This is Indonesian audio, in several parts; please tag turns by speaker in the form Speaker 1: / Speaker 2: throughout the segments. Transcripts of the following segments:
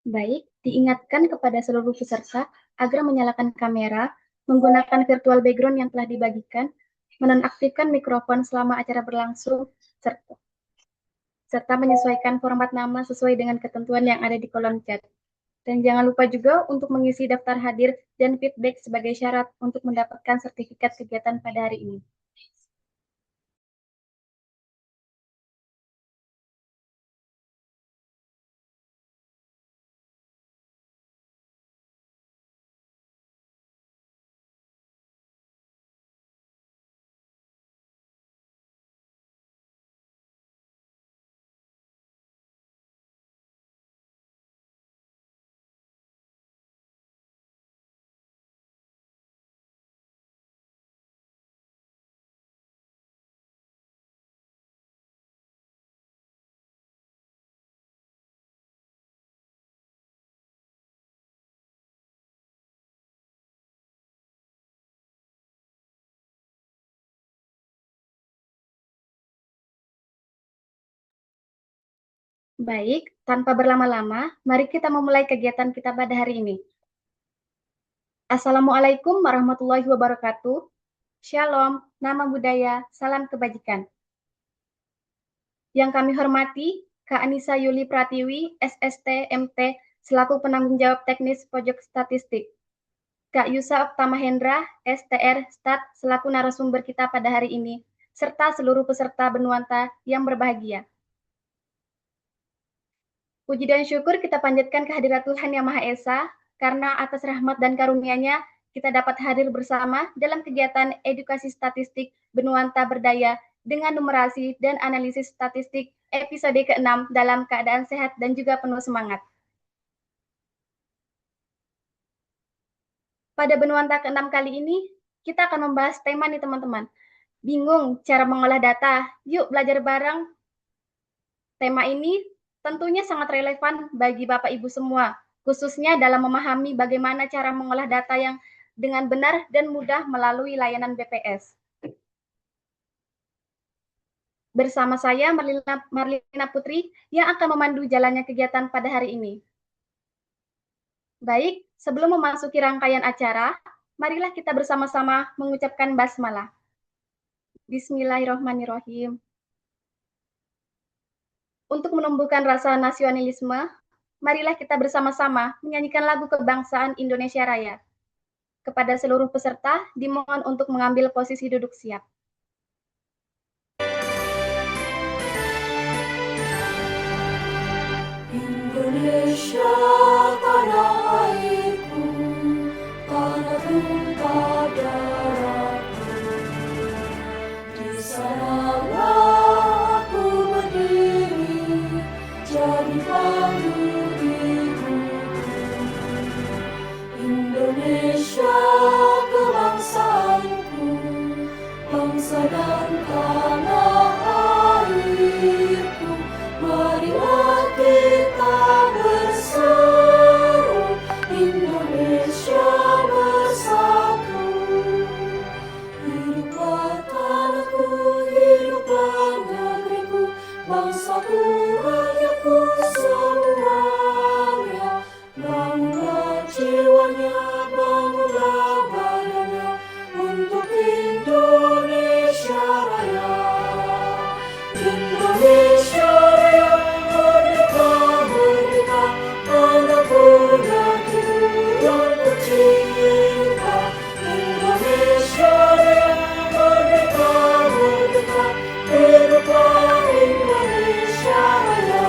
Speaker 1: Baik, diingatkan kepada seluruh peserta agar menyalakan kamera, menggunakan virtual background yang telah dibagikan, menonaktifkan mikrofon selama acara berlangsung, serta menyesuaikan format nama sesuai dengan ketentuan yang ada di kolom chat. Dan jangan lupa juga untuk mengisi daftar hadir dan feedback sebagai syarat untuk mendapatkan sertifikat kegiatan pada hari ini. Baik, tanpa berlama-lama, mari kita memulai kegiatan kita pada hari ini. Assalamualaikum warahmatullahi wabarakatuh. Shalom, nama budaya, salam kebajikan. Yang kami hormati, Kak Anissa Yuli Pratiwi, SST MT, selaku penanggung jawab teknis Pojok Statistik. Kak Yusa Oktama Hendra, STR Stat, selaku narasumber kita pada hari ini, serta seluruh peserta Benuanta yang berbahagia. Puji dan syukur kita panjatkan kehadirat Tuhan Yang Maha Esa, karena atas rahmat dan karunia-Nya, kita dapat hadir bersama dalam kegiatan edukasi statistik Benuanta Berdaya dengan numerasi dan analisis statistik episode ke-6 dalam keadaan sehat dan juga penuh semangat. Pada Benuanta ke-6 kali ini, kita akan membahas tema nih teman-teman. Bingung cara mengolah data? Yuk belajar bareng. Tema ini tentunya sangat relevan bagi Bapak Ibu semua, khususnya dalam memahami bagaimana cara mengolah data yang dengan benar dan mudah melalui layanan BPS. Bersama saya, Marlina Putri, yang akan memandu jalannya kegiatan pada hari ini. Baik, sebelum memasuki rangkaian acara, marilah kita bersama-sama mengucapkan basmalah. Bismillahirrahmanirrahim. Untuk menumbuhkan rasa nasionalisme, marilah kita bersama-sama menyanyikan lagu kebangsaan Indonesia Raya. Kepada seluruh peserta, dimohon untuk mengambil posisi duduk siap.
Speaker 2: Indonesia tanah airku, tanah tumpah darahku. Di sanalah aku berdiri, jadi pandu hidupku. Indonesia kebangsaanku, bangsa dan tanah airku. Marilah kita berseru, Indonesia bersatu. Hiduplah tanahku, hiduplah negeriku, bangsaku, rakyatku semuanya. Bangunlah jiwanya, bangunlah badannya, untuk Indonesia Raya. Indonesia Raya, merdeka, merdeka, anakku negeriku yang tercinta. Indonesia Raya, merdeka, merdeka, hiduplah Indonesia Raya.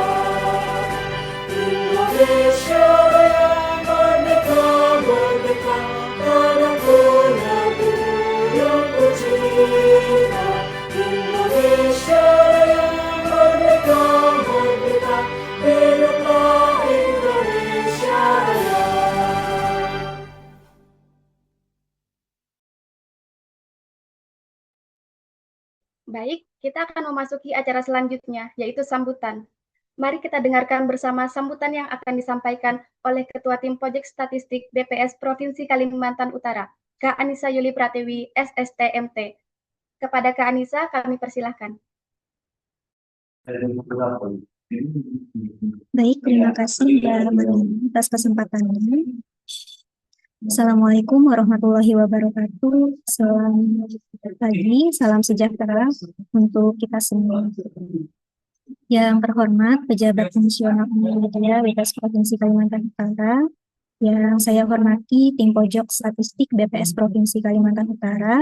Speaker 2: Indonesia Raya, merdeka, merdeka, anakku negeriku yang tercinta. Indonesia Raya, merdeka, merdeka, hiduplah Indonesia Raya.
Speaker 1: Baik, kita akan memasuki acara selanjutnya, yaitu sambutan. Mari kita dengarkan bersama sambutan yang akan disampaikan oleh Ketua Tim Pojok Statistik BPS Provinsi Kalimantan Utara, Kak Anissa Yuli Pratiwi, SSTMT. Kepada Kak Anissa, kami persilahkan.
Speaker 3: Baik, terima kasih Mbak Mani atas kesempatannya. Assalamualaikum warahmatullahi wabarakatuh. Selamat pagi, salam sejahtera untuk kita semua. Yang terhormat Pejabat Fungsional Media BPS Provinsi Kalimantan Utara, yang saya hormati tim pojok statistik BPS Provinsi Kalimantan Utara,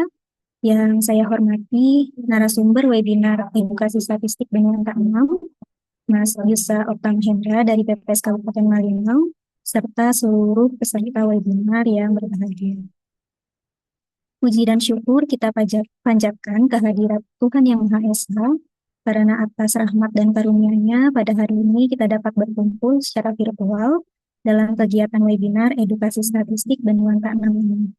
Speaker 3: yang saya hormati narasumber webinar edukasi statistik Benua 6, Mas Yusa Oktam Hendra dari PPS Kabupaten Malinau, serta seluruh peserta webinar yang berbahagia. Puji dan syukur kita panjatkan kehadirat Tuhan Yang Maha Esa, karena atas rahmat dan karunia-Nya pada hari ini kita dapat berkumpul secara virtual dalam kegiatan webinar edukasi statistik Benua 6 ini.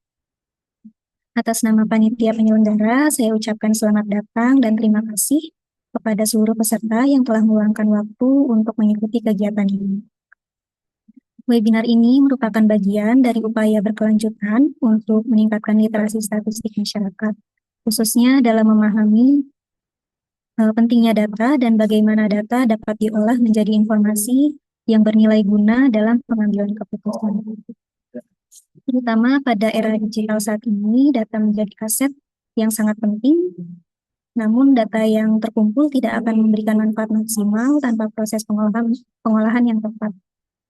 Speaker 3: Atas nama panitia penyelenggara, saya ucapkan selamat datang dan terima kasih kepada seluruh peserta yang telah meluangkan waktu untuk mengikuti kegiatan ini. Webinar ini merupakan bagian dari upaya berkelanjutan untuk meningkatkan literasi statistik masyarakat, khususnya dalam memahami pentingnya data dan bagaimana data dapat diolah menjadi informasi yang bernilai guna dalam pengambilan keputusan. Terutama pada era digital saat ini, data menjadi aset yang sangat penting, namun data yang terkumpul tidak akan memberikan manfaat maksimal tanpa proses pengolahan yang tepat.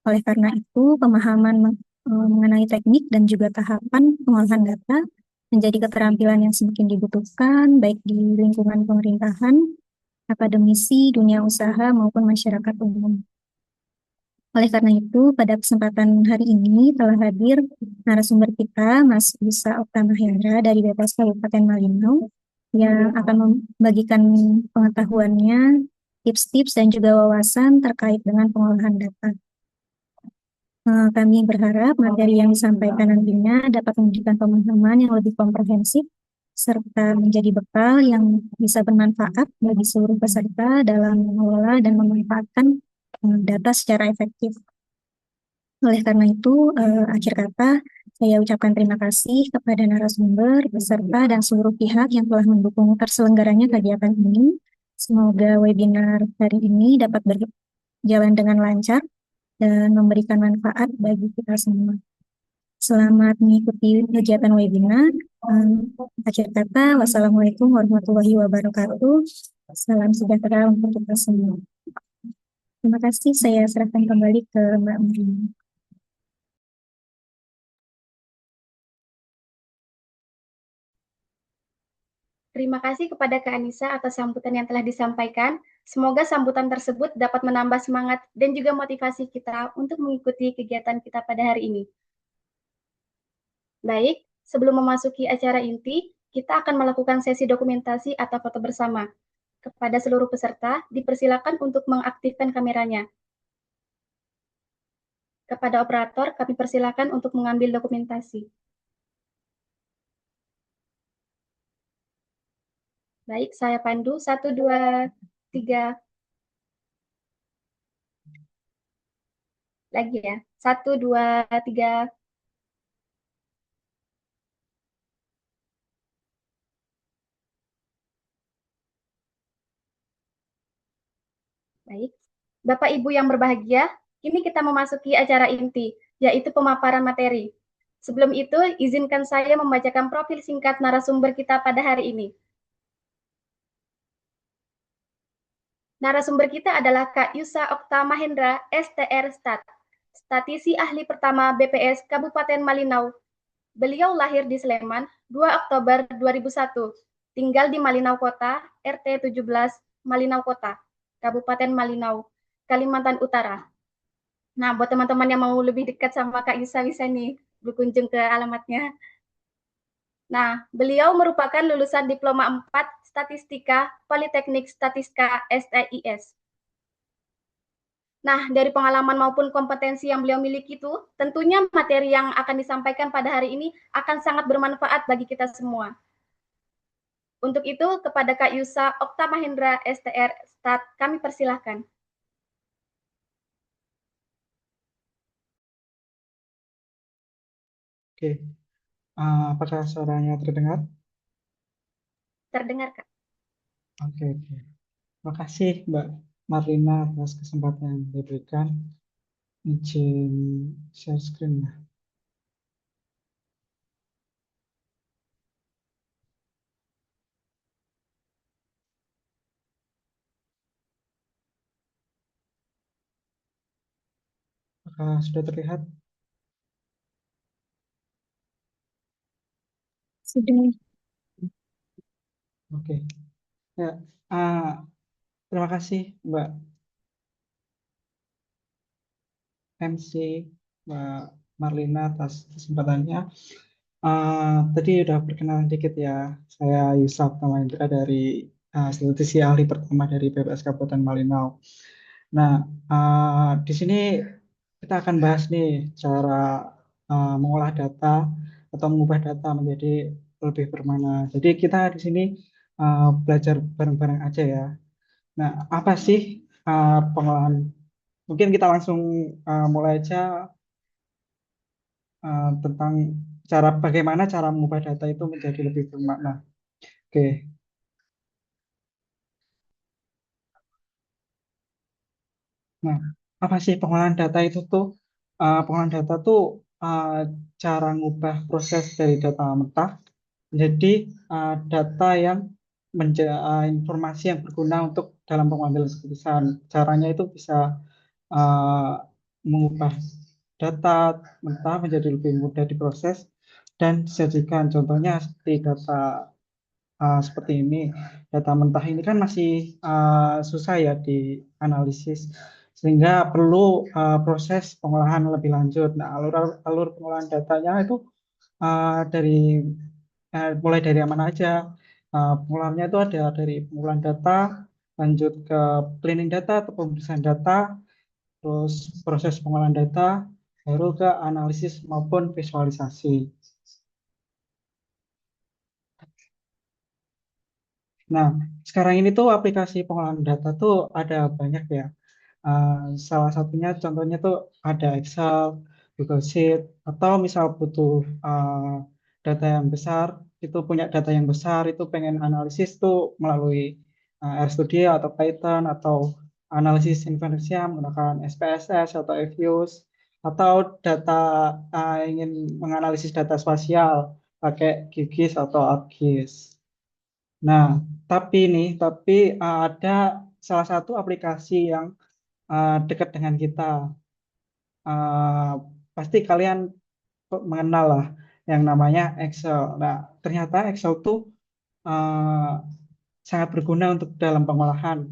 Speaker 3: Oleh karena itu, pemahaman mengenai teknik dan juga tahapan pengolahan data menjadi keterampilan yang semakin dibutuhkan, baik di lingkungan pemerintahan, akademisi, dunia usaha, maupun masyarakat umum. Oleh karena itu, pada kesempatan hari ini telah hadir narasumber kita, Mas Yusa Oktam Hendra dari BPS Kabupaten Malinau, yang akan membagikan pengetahuannya, tips-tips, dan juga wawasan terkait dengan pengolahan data. Kami berharap materi yang disampaikan nantinya dapat memberikan pemahaman yang lebih komprehensif serta menjadi bekal yang bisa bermanfaat bagi seluruh peserta dalam mengelola dan memanfaatkan data secara efektif. Oleh karena itu, akhir kata, saya ucapkan terima kasih kepada narasumber, peserta, dan seluruh pihak yang telah mendukung terselenggaranya kegiatan ini. Semoga webinar hari ini dapat berjalan dengan lancar dan memberikan manfaat bagi kita semua. Selamat mengikuti kegiatan webinar. Akhir kata, wassalamualaikum warahmatullahi wabarakatuh. Salam sejahtera untuk kita semua. Terima kasih, saya serahkan kembali ke Mbak Marini.
Speaker 1: Terima kasih kepada Kak Anissa atas sambutan yang telah disampaikan. Semoga sambutan tersebut dapat menambah semangat dan juga motivasi kita untuk mengikuti kegiatan kita pada hari ini. Baik, sebelum memasuki acara inti, kita akan melakukan sesi dokumentasi atau foto bersama. Kepada seluruh peserta, dipersilakan untuk mengaktifkan kameranya. Kepada operator, kami persilakan untuk mengambil dokumentasi. Baik, saya pandu. 1, 2, 3. Lagi ya. 1, 2, 3. Baik. Bapak Ibu yang berbahagia, kini kita memasuki acara inti, yaitu pemaparan materi. Sebelum itu, izinkan saya membacakan profil singkat narasumber kita pada hari ini. Narasumber kita adalah Kak Yusa Okta Mahendra, STR Stat, statisi ahli pertama BPS Kabupaten Malinau. Beliau lahir di Sleman 2 Oktober 2001, tinggal di Malinau Kota, RT 17, Malinau Kota, Kabupaten Malinau, Kalimantan Utara. Nah, buat teman-teman yang mau lebih dekat sama Kak Yusa, bisa nih berkunjung ke alamatnya. Nah, beliau merupakan lulusan Diploma 4 Statistika Politeknik Statistika STIS. Nah, dari pengalaman maupun kompetensi yang beliau miliki itu, tentunya materi yang akan disampaikan pada hari ini akan sangat bermanfaat bagi kita semua. Untuk itu, kepada Kak Yusa Okta Mahendra, STR Stat, kami persilahkan.
Speaker 4: Oke, apakah suaranya terdengar?
Speaker 1: Terdengar, Kak.
Speaker 4: Oke. Terima kasih, Mbak Marlina atas kesempatan yang diberikan. Izin share screen ya. Apakah sudah terlihat?
Speaker 3: Sudah.
Speaker 4: Oke. Ya, ah, terima kasih Mbak MC, Mbak Marlina atas kesempatannya. Tadi udah perkenalan dikit ya. Saya Yusuf Kamaindra dari institusi ahli pertama dari PPS Kabupaten Malinau. Nah, di sini kita akan bahas nih cara mengolah data atau mengubah data menjadi lebih bermakna. Jadi kita di sini belajar bareng-bareng aja ya. Nah, apa sih pengolahan? Mungkin kita langsung mulai aja tentang bagaimana cara mengubah data itu menjadi lebih bermakna. Oke. Nah, apa sih pengolahan data itu tuh? Pengolahan data tuh uh, cara ngubah proses dari data mentah menjadi data yang informasi yang berguna untuk dalam pengambilan keputusan. Caranya itu bisa uh, mengubah data mentah menjadi lebih mudah diproses dan disajikan. Contohnya seperti data seperti ini. Data mentah ini kan masih susah ya dianalisis, sehingga perlu proses pengolahan lebih lanjut. Nah, alur pengolahan datanya itu dari mulai dari mana aja. Pengolahannya itu ada dari pengolahan data, lanjut ke cleaning data atau pemeriksaan data, terus proses pengolahan data, baru ke analisis maupun visualisasi. Nah, sekarang ini tuh aplikasi pengolahan data tuh ada banyak ya. Uh, Salah satunya contohnya tuh ada Excel, Google Sheet, atau misal butuh data yang besar, itu punya data yang besar, itu pengen analisis tuh melalui RStudio atau Python, atau analisis inferensial menggunakan SPSS atau Fuse, atau data ingin menganalisis data spasial pakai QGIS atau ArcGIS. Nah, tapi ada salah satu aplikasi yang dekat dengan kita. Uh, Pasti kalian mengenal lah yang namanya Excel. Nah, ternyata Excel tuh uh, sangat berguna untuk dalam pengolahan.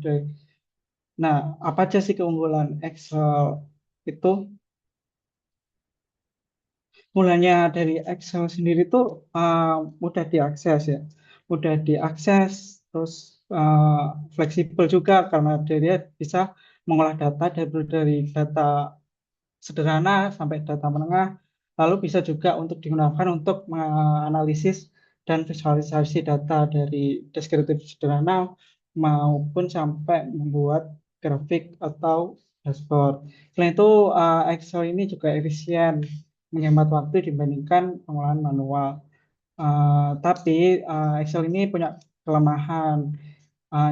Speaker 4: Nah, apa aja sih keunggulan Excel itu? Mulanya dari Excel sendiri tuh mudah diakses ya, mudah diakses, terus fleksibel juga karena dia bisa mengolah data dari data sederhana sampai data menengah, lalu bisa juga untuk digunakan untuk menganalisis dan visualisasi data dari deskriptif sederhana maupun sampai membuat grafik atau dashboard. Selain itu, Excel ini juga efisien, menghemat waktu dibandingkan pengolahan manual. Tapi Excel ini punya kelemahan,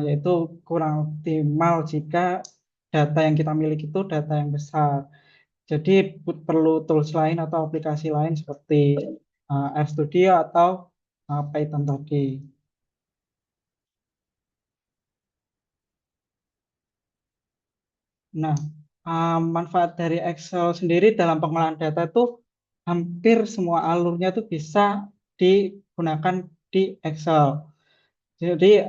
Speaker 4: yaitu kurang optimal jika data yang kita miliki itu data yang besar. Jadi perlu tools lain atau aplikasi lain seperti RStudio atau Python tadi. Nah, manfaat dari Excel sendiri dalam pengolahan data itu hampir semua alurnya itu bisa digunakan di Excel. Jadi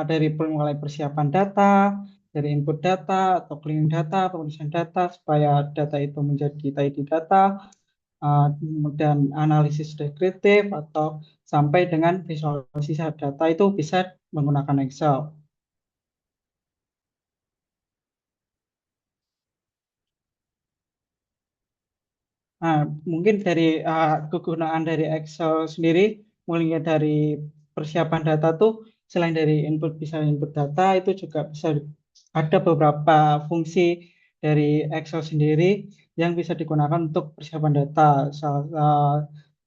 Speaker 4: dari mulai persiapan data, dari input data atau cleaning data, pemeriksaan data supaya data itu menjadi tidy data, dan analisis deskriptif atau sampai dengan visualisasi data itu bisa menggunakan Excel. Nah, mungkin dari kegunaan dari Excel sendiri, mulai dari persiapan data tuh, selain dari bisa input data, itu juga bisa ada beberapa fungsi dari Excel sendiri yang bisa digunakan untuk persiapan data.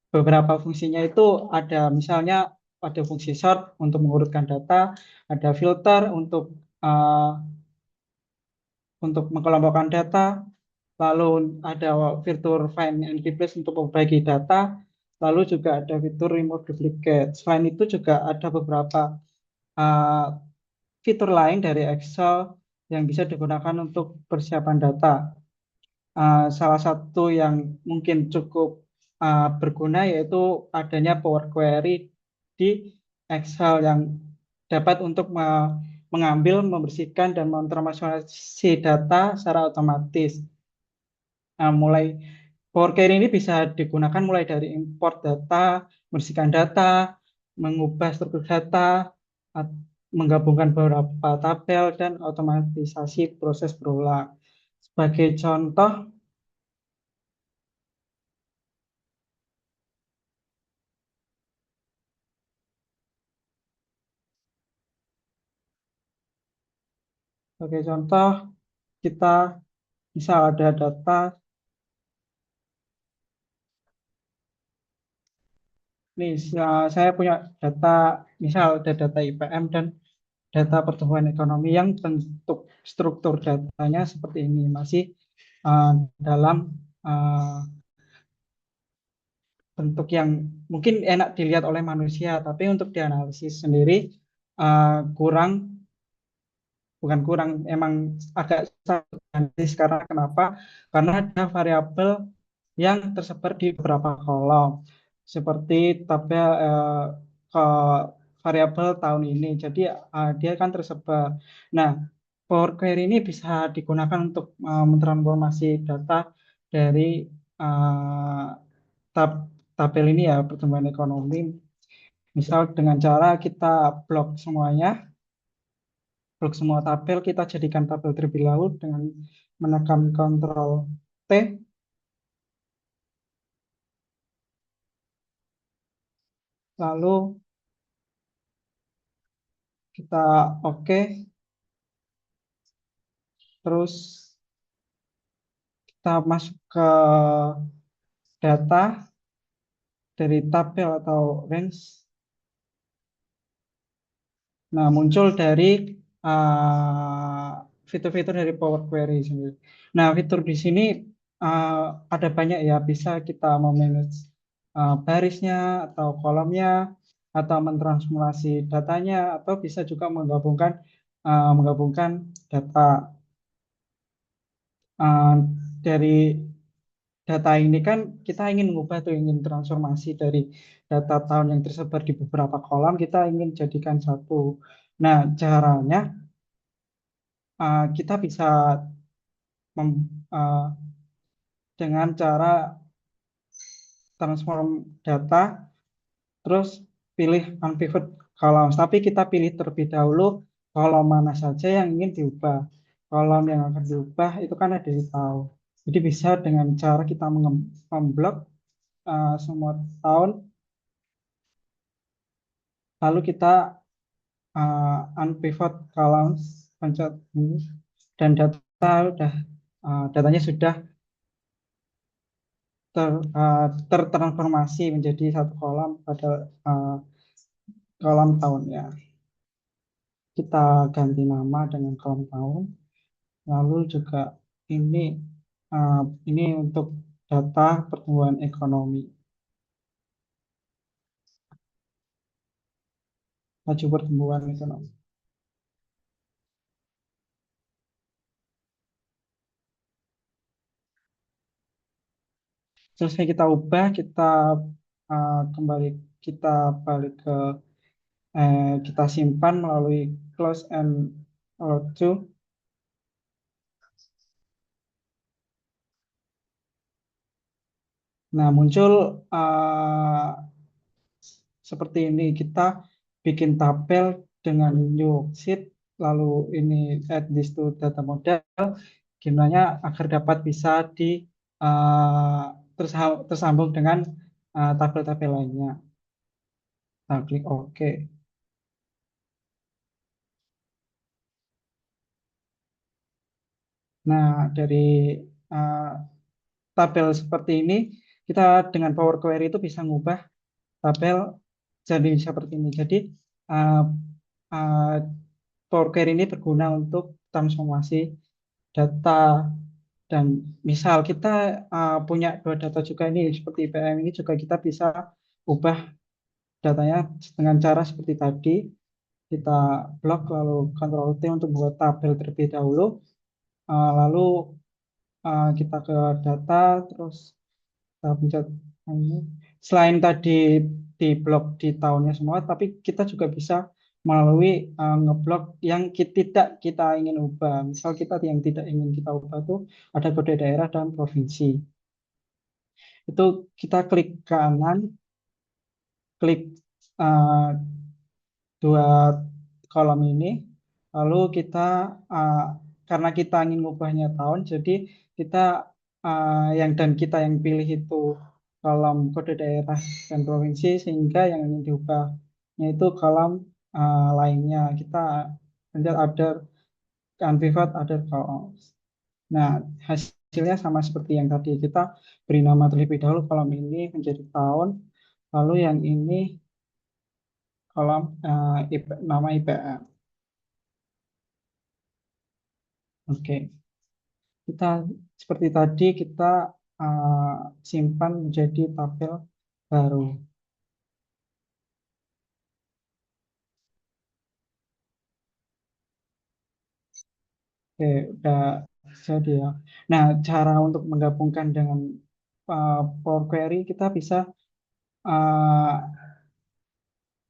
Speaker 4: Beberapa fungsinya itu ada misalnya ada fungsi sort untuk mengurutkan data, ada filter untuk uh, untuk mengelompokkan data, lalu ada fitur find and replace untuk membagi data, lalu juga ada fitur remove duplicate. Selain itu juga ada beberapa uh, fitur lain dari Excel yang bisa digunakan untuk persiapan data. Salah satu yang mungkin cukup berguna yaitu adanya Power Query di Excel yang dapat untuk mengambil, membersihkan, dan mentransformasi data secara otomatis. Mulai Power Query ini bisa digunakan mulai dari import data, membersihkan data, mengubah struktur data, menggabungkan beberapa tabel, dan otomatisasi proses berulang. Sebagai contoh, kita misal ada data, nih saya punya data, misal ada data IPM dan data pertumbuhan ekonomi yang bentuk struktur datanya seperti ini, masih dalam uh, bentuk yang mungkin enak dilihat oleh manusia, tapi untuk dianalisis sendiri kurang, bukan kurang, emang agak susah dianalisis. Karena kenapa? Karena ada variabel yang tersebar di beberapa kolom, seperti tabel ke variabel tahun ini. Jadi dia kan tersebar. Nah, Power Query ini bisa digunakan untuk mentransformasi data dari uh, tab tabel ini ya, pertumbuhan ekonomi. Misal dengan cara kita blok semua tabel, kita jadikan tabel terlebih dahulu dengan menekan Ctrl T. Lalu kita oke, terus kita masuk ke data dari tabel atau range. Nah, muncul dari fitur-fitur dari Power Query sendiri. Nah, fitur di sini ada banyak ya, bisa kita memanage barisnya atau kolomnya, atau mentransformasi datanya, atau bisa juga menggabungkan data. Dari data ini kan kita ingin mengubah tuh, ingin transformasi dari data tahun yang tersebar di beberapa kolom, kita ingin jadikan satu. Nah, caranya kita bisa dengan cara transform data, terus pilih unpivot columns. Tapi kita pilih terlebih dahulu kolom mana saja yang ingin diubah. Kolom yang akan diubah itu kan ada di tahun. Jadi bisa dengan cara kita memblok semua tahun, lalu kita unpivot columns, pencet ini, dan datanya sudah tertransformasi menjadi satu kolom pada kolom tahunnya. Kita ganti nama dengan kolom tahun. Lalu juga ini untuk data pertumbuhan ekonomi, laju pertumbuhan ekonomi. Selesai kita ubah, kembali, kita balik ke kita simpan melalui close and load to. Nah, muncul seperti ini. Kita bikin tabel dengan new sheet, lalu ini add this to data model, gimana agar dapat bisa tersambung dengan tabel-tabel lainnya. Nah, klik OK. Nah, dari tabel seperti ini, kita dengan Power Query itu bisa ngubah tabel jadi seperti ini. Jadi Power Query ini berguna untuk transformasi data, dan misal kita punya dua data juga ini seperti IPM ini, juga kita bisa ubah datanya dengan cara seperti tadi. Kita blok lalu Ctrl T untuk buat tabel terlebih dahulu. Lalu kita ke data, terus kita pencet ini. Selain tadi di blok di tahunnya semua, tapi kita juga bisa melalui ngeblok yang tidak kita ingin ubah. Misal kita yang tidak ingin kita ubah itu ada kode daerah dan provinsi. Itu kita klik kanan, klik uh, dua kolom ini, lalu kita uh, karena kita ingin mengubahnya tahun, jadi kita kita yang pilih itu kolom kode daerah dan provinsi, sehingga yang ingin diubahnya itu kolom lainnya. Kita pencet other, unpivot other columns. Nah, hasilnya sama seperti yang tadi, kita beri nama terlebih dahulu kolom ini menjadi tahun, lalu yang ini kolom nama IPM. Oke, kita seperti tadi kita simpan menjadi tabel baru. Oke, udah jadi ya. Nah, cara untuk menggabungkan dengan Power Query, kita bisa uh,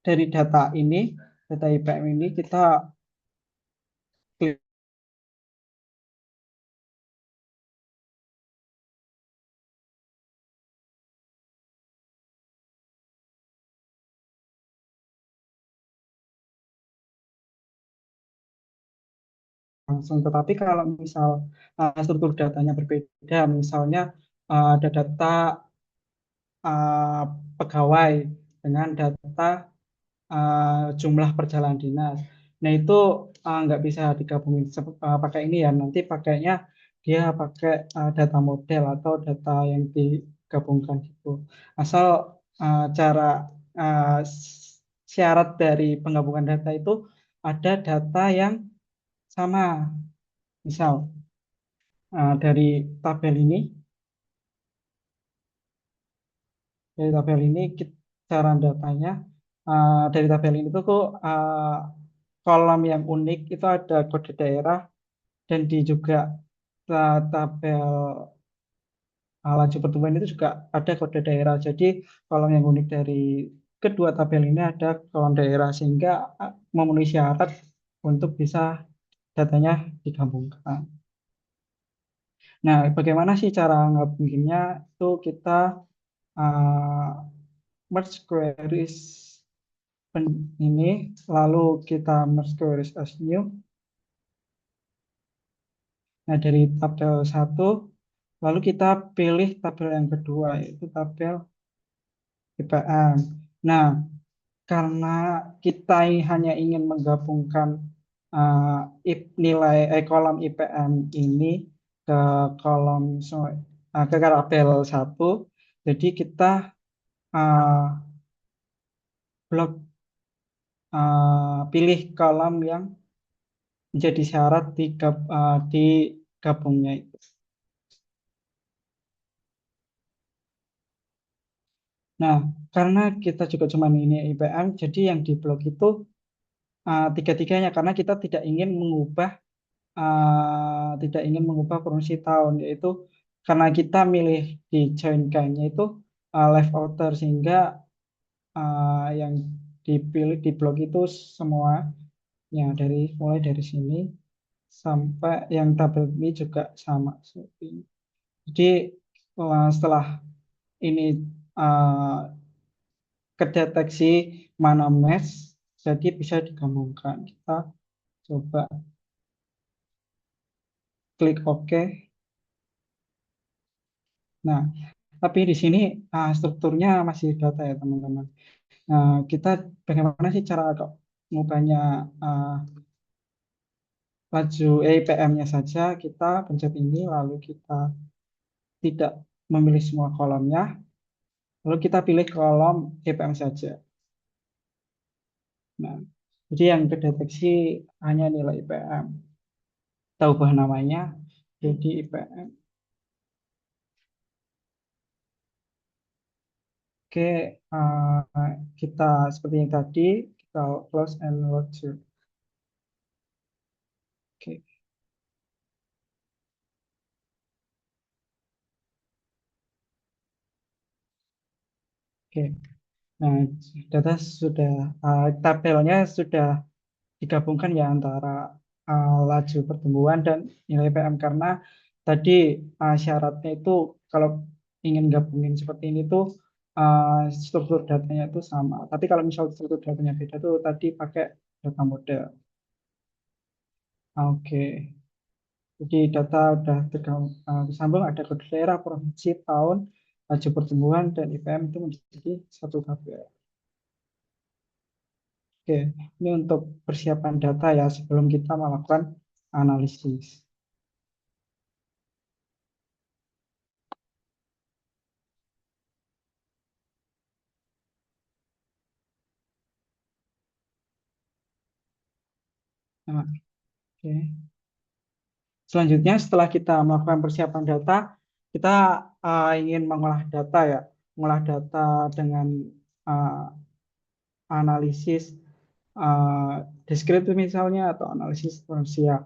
Speaker 4: dari data ini, data IPM ini, kita klik langsung. Tetapi kalau misal struktur datanya berbeda, misalnya ada data uh, pegawai dengan data jumlah perjalanan dinas. Nah, itu nggak bisa digabungin pakai ini ya. Nanti pakainya dia pakai data model atau data yang digabungkan gitu. Asal cara syarat dari penggabungan data itu ada data yang sama. Misal dari tabel ini, cara datanya dari tabel ini tuh kolom yang unik itu ada kode daerah, dan di juga tabel laju pertumbuhan itu juga ada kode daerah. Jadi kolom yang unik dari kedua tabel ini ada kolom daerah, sehingga memenuhi syarat untuk bisa datanya digabungkan. Nah, bagaimana sih cara ngabunginnya? Itu kita uh, merge queries ini, lalu kita merge queries as new. Nah, dari tabel 1, lalu kita pilih tabel yang kedua, yaitu tabel IPM. Nah, karena kita hanya ingin menggabungkan kolom IPM ini ke kolom ke tabel 1, jadi kita uh, blok pilih kolom yang menjadi syarat di gabungnya itu. Nah, karena kita juga cuma ini IPM, jadi yang di blok itu tiga-tiganya, karena kita tidak ingin mengubah provinsi tahun, yaitu karena kita milih di join kind-nya itu left outer, sehingga yang dipilih di blok itu semuanya, mulai dari sini sampai yang tabel ini juga sama seperti ini. Jadi setelah ini kedeteksi mana match, jadi bisa digabungkan. Kita coba klik OK. Nah, tapi di sini strukturnya masih data ya teman-teman. Nah, kita bagaimana sih cara mengubahnya laju IPM-nya saja? Kita pencet ini, lalu kita tidak memilih semua kolomnya, lalu kita pilih kolom IPM saja. Nah, Jadi yang kedeteksi hanya nilai IPM. Kita ubah namanya jadi IPM. Oke, kita seperti yang tadi, kita close and load to. Oke, oke. Nah, data sudah, tabelnya sudah digabungkan ya antara laju pertumbuhan dan nilai PM karena tadi syaratnya itu kalau ingin gabungin seperti ini tuh struktur datanya itu sama. Tapi kalau misal struktur datanya beda tuh tadi pakai data model. Oke, jadi data udah tersambung ada kode daerah, provinsi, tahun, laju pertumbuhan dan IPM itu menjadi satu tabel. Oke, ini untuk persiapan data ya sebelum kita melakukan analisis. Nah, oke. Selanjutnya, setelah kita melakukan persiapan data, kita ingin mengolah data ya, mengolah data dengan uh, analisis deskriptif misalnya atau analisis sequensial.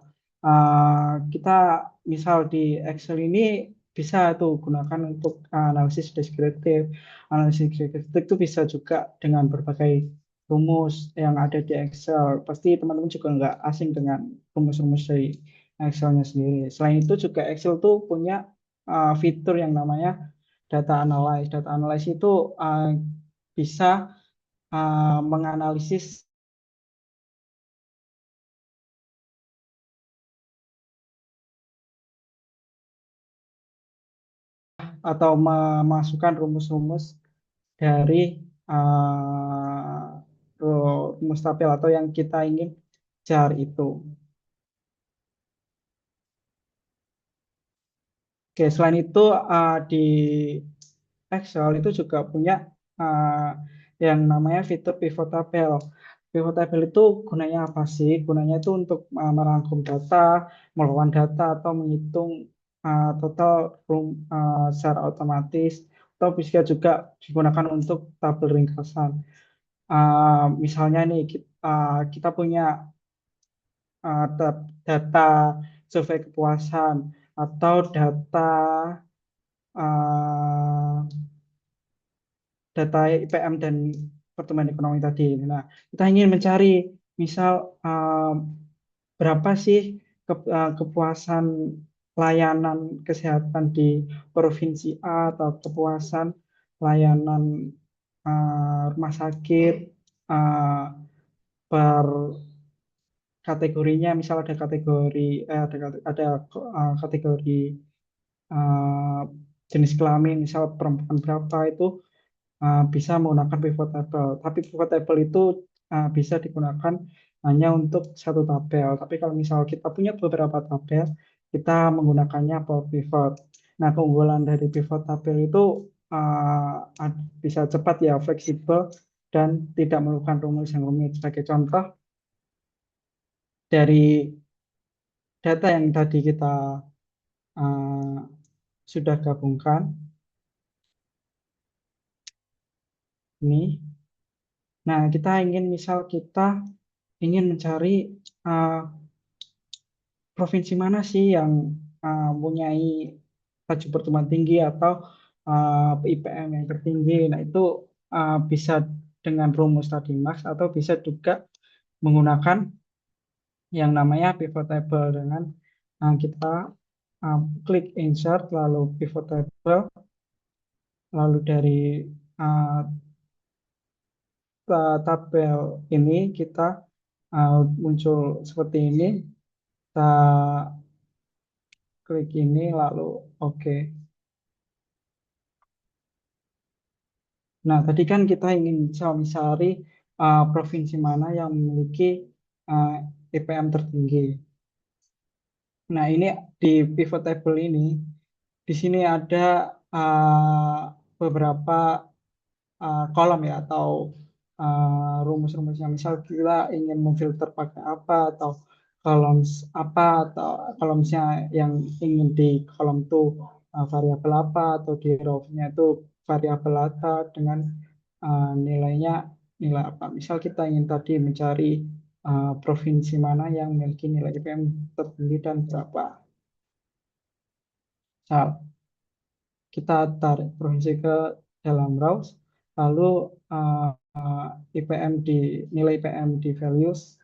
Speaker 4: Kita misal di Excel ini bisa tuh gunakan untuk analisis deskriptif. Analisis deskriptif itu bisa juga dengan berbagai rumus yang ada di Excel. Pasti teman-teman juga nggak asing dengan rumus-rumus dari Excelnya sendiri. Selain itu juga Excel tuh punya fitur yang namanya data analyze. Data analyze itu bisa menganalisis atau memasukkan rumus-rumus dari rumus tabel atau yang kita ingin cari itu. Oke, selain itu di Excel itu juga punya yang namanya fitur pivot table. Pivot table itu gunanya apa sih? Gunanya itu untuk merangkum data, melakukan data atau menghitung total secara otomatis atau bisa juga digunakan untuk tabel ringkasan. Misalnya nih kita punya data survei kepuasan atau data uh, data IPM dan pertumbuhan ekonomi tadi. Nah, kita ingin mencari misal berapa sih kepuasan layanan kesehatan di provinsi A atau kepuasan layanan rumah sakit uh, per kategorinya, misal ada kategori kategori uh, jenis kelamin, misal perempuan berapa itu bisa menggunakan pivot table. Tapi pivot table itu bisa digunakan hanya untuk satu tabel. Tapi kalau misal kita punya beberapa tabel, kita menggunakannya per pivot. Nah, keunggulan dari pivot table itu bisa cepat ya, fleksibel, dan tidak memerlukan rumus yang rumit. Sebagai contoh, dari data yang tadi kita uh, sudah gabungkan, ini. Nah, kita ingin misal kita ingin mencari uh, provinsi mana sih yang mempunyai laju pertumbuhan tinggi atau IPM yang tertinggi. Nah, itu bisa dengan rumus tadi Mas atau bisa juga menggunakan yang namanya pivot table dengan kita klik insert lalu pivot table lalu dari uh, tabel ini kita muncul seperti ini, kita klik ini lalu oke. Nah, tadi kan kita ingin mencari provinsi mana yang memiliki uh, IPM tertinggi. Nah, ini di pivot table ini, di sini ada beberapa kolom ya atau rumus-rumusnya. Misal kita ingin memfilter pakai apa atau columns apa atau columnsnya yang ingin di kolom itu variabel apa atau di row-nya itu variabel apa dengan nilainya nilai apa. Misal kita ingin tadi mencari provinsi mana yang memiliki nilai IPM tertinggi dan berapa. Misal kita tarik provinsi ke dalam rows, lalu IPM di nilai IPM di values,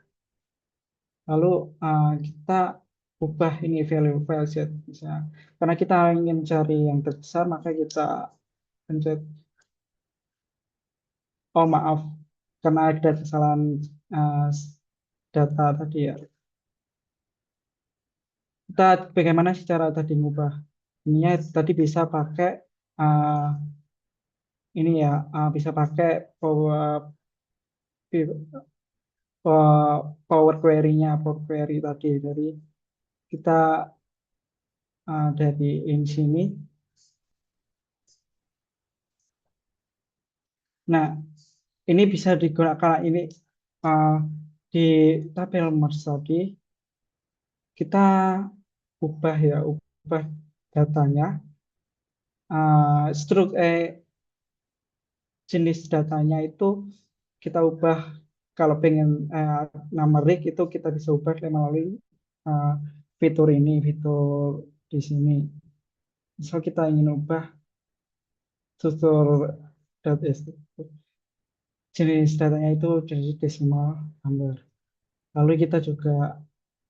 Speaker 4: lalu kita ubah ini value file set misalnya. Karena kita ingin cari yang terbesar, maka kita pencet, oh maaf, karena ada kesalahan uh, data tadi ya. Kita bagaimana sih cara tadi ngubah? Ininya tadi bisa pakai uh, ini ya, bisa pakai power query-nya, power query tadi dari kita dari ini sini. Nah, ini bisa digunakan ini di tabel merge tadi kita ubah ya, ubah datanya, struk jenis datanya itu kita ubah kalau pengen nama rig itu kita bisa ubah melalui uh, fitur ini, fitur di sini. Misal kita ingin ubah tutur data jenis datanya itu jenis decimal number. Lalu kita juga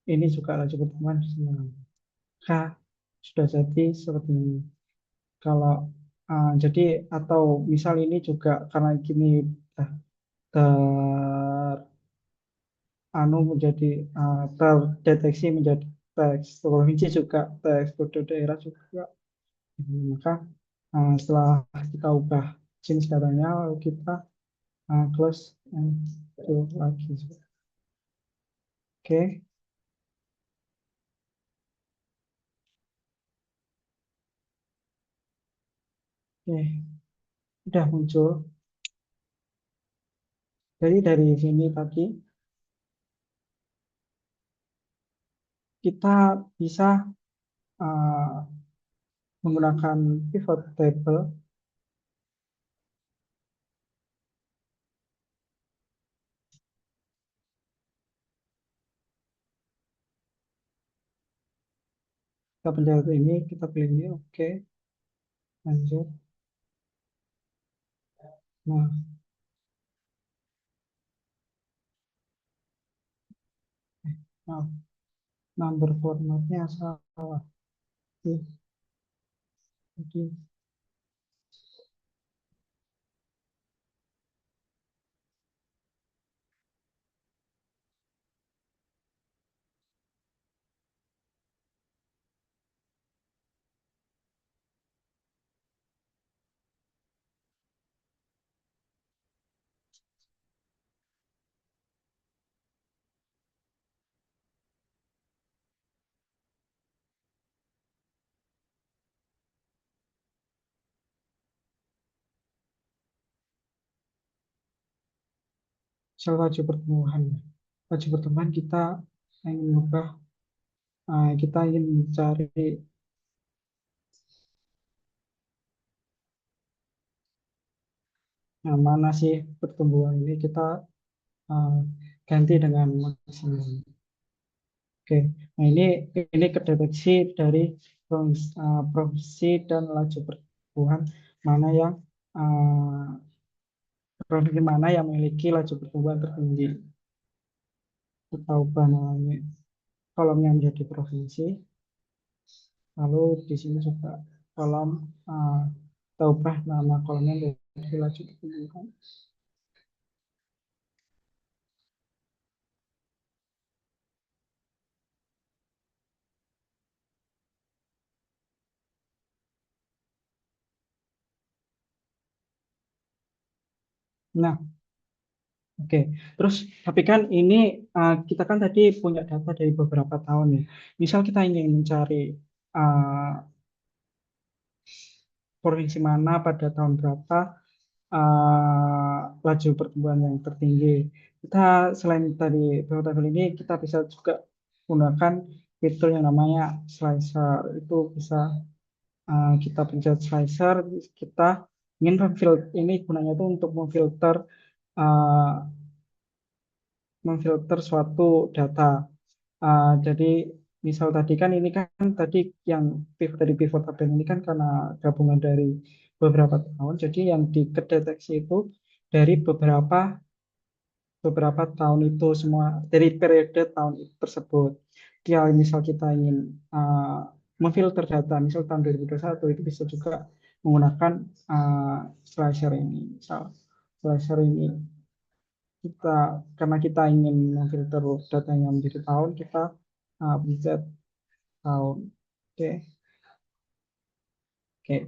Speaker 4: ini juga laju pertemuan K sudah jadi seperti ini. Kalau jadi atau misal ini juga karena gini ter menjadi terdeteksi menjadi teks provinsi juga teks kode daerah juga. Maka setelah kita ubah jenis datanya lalu kita close itu lagi. Oke. Oke, udah muncul. Jadi dari sini tadi kita bisa menggunakan pivot table kita pencet ini, kita pilih ini, oke, lanjut. Nah, maaf, number formatnya salah. Jadi misal laju pertumbuhan. Laju pertumbuhan kita ingin mengubah, kita ingin mencari mana sih pertumbuhan ini kita ganti dengan maksimum. Oke, nah ini kedeteksi dari provinsi dan laju pertumbuhan mana yang provinsi mana yang memiliki laju pertumbuhan tertinggi. Kita ubah namanya kolomnya menjadi provinsi. Lalu di sini juga kolom kita ubah nama kolomnya menjadi laju pertumbuhan. Nah, oke. Terus tapi kan ini kita kan tadi punya data dari beberapa tahun ya. Misal kita ingin mencari provinsi mana pada tahun berapa, laju pertumbuhan yang tertinggi. Kita selain tadi pivot table ini, kita bisa juga menggunakan fitur yang namanya slicer. Itu bisa kita pencet slicer, kita ingin memfilter, ini gunanya itu untuk uh, memfilter suatu data. Jadi misal tadi kan ini kan tadi yang pivot dari pivot table ini kan karena gabungan dari beberapa tahun. Jadi yang dikedeteksi itu dari beberapa beberapa tahun itu semua dari periode tahun tersebut. Ya misal kita ingin memfilter data, misal tahun 2021 itu bisa juga menggunakan slicer ini. Misal slicer ini kita karena kita ingin memfilter datanya menjadi tahun, kita pencet tahun. Oke, oke.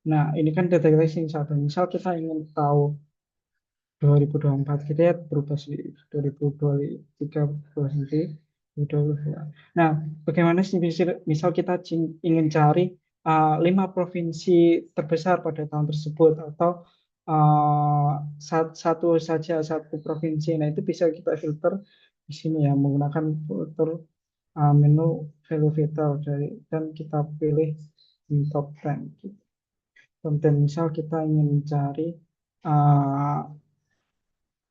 Speaker 4: Nah, ini kan deteksi satu. Misal kita ingin tahu 2024, kita lihat berubah sih 2023 berubah sendiri 2022. Nah, bagaimana sih misal kita ingin cari 5 provinsi terbesar pada tahun tersebut atau satu provinsi. Nah, itu bisa kita filter di sini ya menggunakan filter menu value filter dan kita pilih di top 10 gitu. Dan misal kita ingin mencari uh,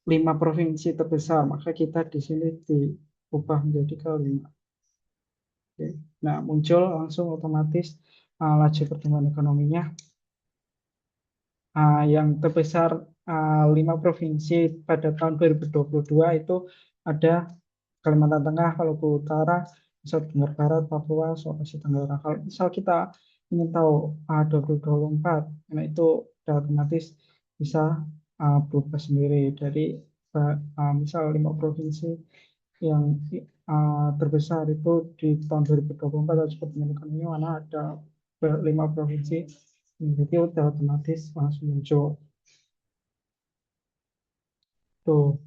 Speaker 4: 5 provinsi terbesar, maka kita di sini diubah menjadi ke 5. Oke. Nah, muncul langsung otomatis laju pertumbuhan ekonominya yang terbesar 5 provinsi pada tahun 2022 itu ada Kalimantan Tengah, Maluku Utara, Nusa Tenggara Barat, Papua, Sulawesi Tenggara. Kalau misal kita ingin tahu 2024, nah itu sudah otomatis bisa berubah sendiri dari misal 5 provinsi yang terbesar itu di tahun 2024 atau seperti ini mana ada 5 provinsi, jadi udah otomatis langsung muncul tuh.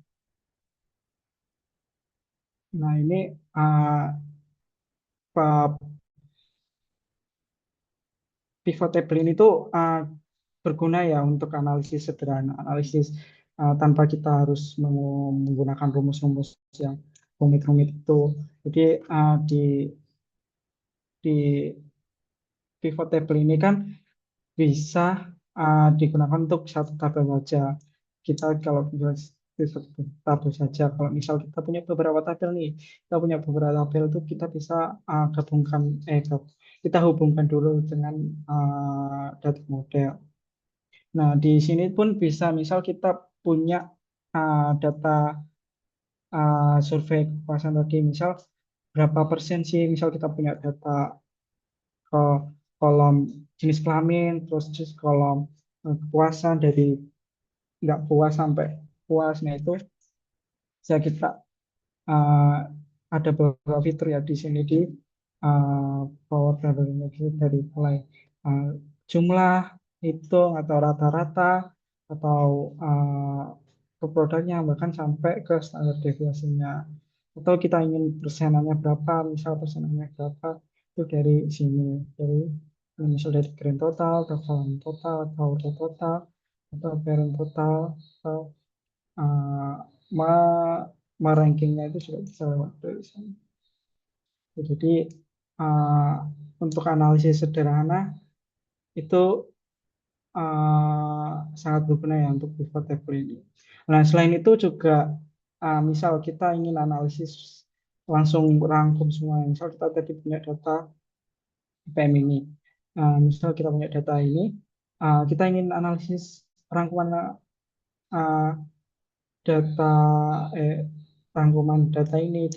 Speaker 4: Nah ini uh, pivot table ini tuh berguna ya untuk analisis sederhana, analisis tanpa kita harus menggunakan rumus-rumus yang rumit-rumit itu. Jadi di pivot table ini kan bisa digunakan untuk satu tabel saja. Kita kalau pivot tabel saja, kalau misal kita punya beberapa tabel nih, kita punya beberapa tabel itu kita bisa gabungkan, kita hubungkan dulu dengan data model. Nah, di sini pun bisa, misal kita punya data survei kepuasan tadi, misal berapa persen sih, misal kita punya data ke kolom jenis kelamin, terus kolom kepuasan dari nggak puas sampai puas. Nah, itu bisa kita uh, ada beberapa fitur ya di sini di Power Table ini dari mulai uh, jumlah hitung atau rata-rata atau per produknya bahkan sampai ke standar deviasinya atau kita ingin persenannya berapa, misal persenannya berapa itu dari sini, dari misal dari grand total atau column total atau row total atau parent total atau uh, ma merankingnya itu juga bisa lewat dari sini. Jadi uh, untuk analisis sederhana itu sangat berguna ya untuk pivot table ini. Nah, selain itu juga misal kita ingin analisis langsung rangkum semua, misal kita tadi punya data PM ini, misal kita punya data ini, kita ingin analisis rangkuman uh, data rangkuman data ini,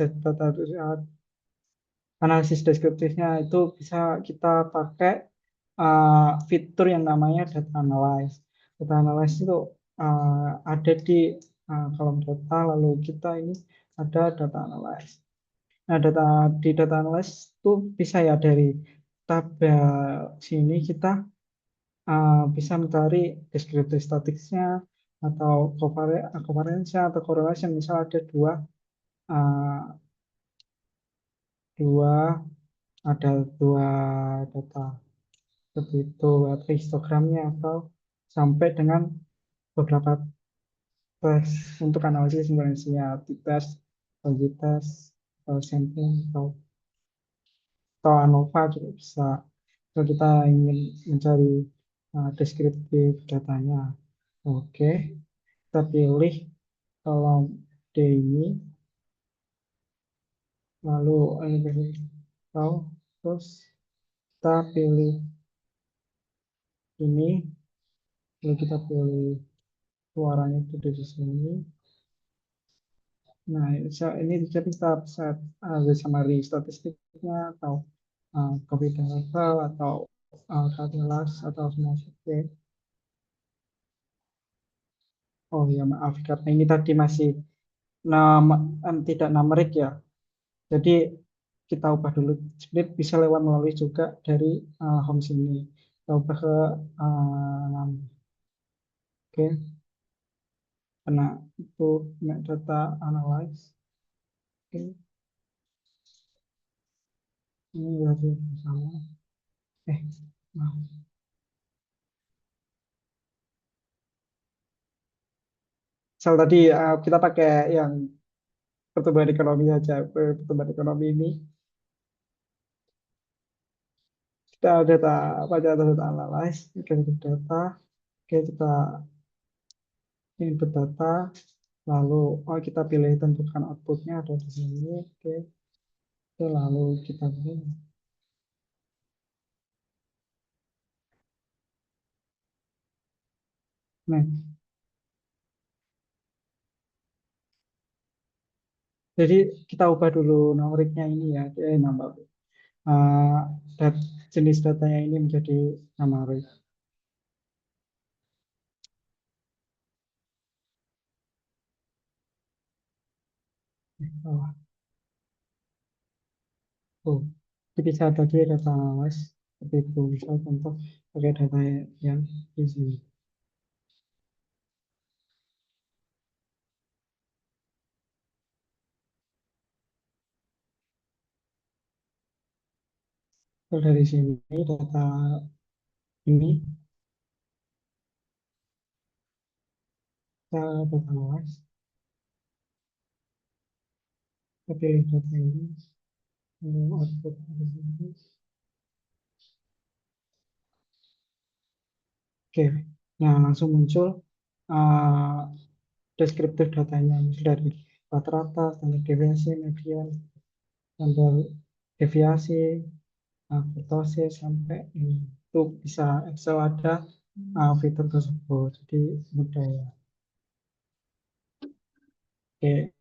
Speaker 4: analisis deskriptifnya itu bisa kita pakai fitur yang namanya data analyze. Data analyze itu ada di kolom data, lalu kita ini ada data analyze. Nah, di data analyze itu bisa ya dari tabel sini kita bisa mencari deskriptif statistiknya atau covariance atau correlation. Misal ada uh, dua ada dua data seperti itu atau histogramnya atau sampai dengan beberapa tes untuk analisis informasinya, t-test, logitest, atau sampling, atau ANOVA juga bisa. Kalau kita ingin mencari deskriptif datanya, oke, kita pilih kolom D ini, lalu ini pilih tahu, terus kita pilih ini, lalu kita pilih suaranya itu di sini. Nah, ini jadi kita bisa summary statistiknya atau confidence level atau calculus atau semua survei. Oh ya maaf karena ini tadi masih nama tidak numerik ya. Jadi kita ubah dulu. Split bisa lewat melalui juga dari home sini. Kita ubah ke oke, karena itu data analyze. Oke, ini berarti sama. Maaf. Misal tadi kita pakai yang pertumbuhan ekonomi aja. Pertumbuhan ekonomi ini kita data pada data analyze, kita input data, oke kita input data, lalu kita pilih tentukan outputnya ada di sini, oke, oke lalu kita pilih. Nah, jadi kita ubah dulu numeriknya ini ya, nambah uh, jenis datanya ini menjadi numerik. Oh, oh. Jadi bisa tadi data analyze seperti itu, misal contoh pakai data yang di sini. Kalau dari sini data ini kita data analyze, kita pilih data ini, lalu output dari sini. Oke, nah langsung muncul uh, deskriptif datanya dari rata-rata, standar deviasi, median, standar deviasi, kurtosis sampai ini. Itu bisa Excel ada fitur tersebut, jadi mudah ya. Oke,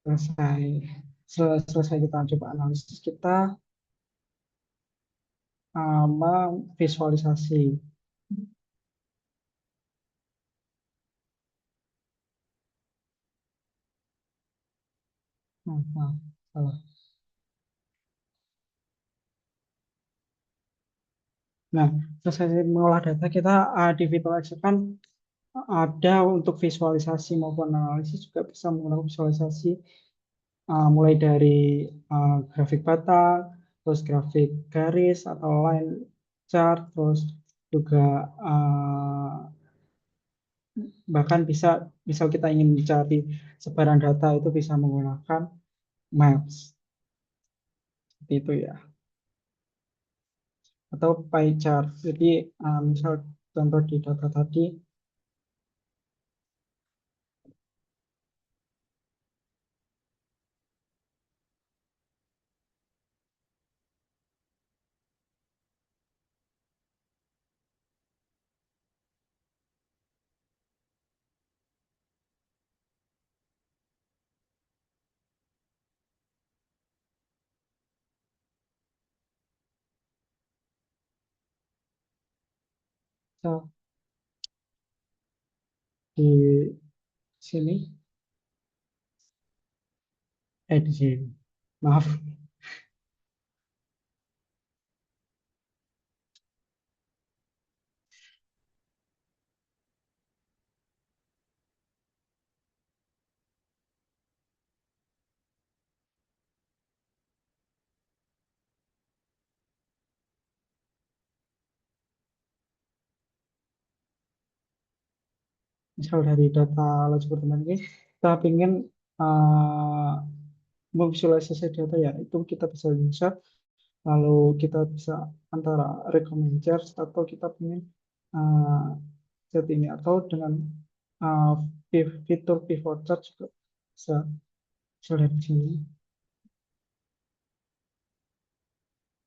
Speaker 4: selesai. Selesai kita coba analisis, kita memvisualisasi. Maaf, salah. Nah, selesai mengolah data kita di fitur Excel kan ada untuk visualisasi maupun analisis juga bisa menggunakan visualisasi mulai dari grafik batang, terus grafik garis atau line chart, terus juga bahkan bisa misal kita ingin mencari sebaran data itu bisa menggunakan maps seperti itu ya, atau pie chart. Jadi misal contoh di data tadi misal di sini, di sini, maaf. misal dari data laju pertumbuhan ini kita ingin uh, memvisualisasi data ya itu kita bisa lalu kita bisa antara recommend charts atau kita ingin uh, set ini atau dengan uh, fitur pivot chart juga bisa bisa lihat di sini.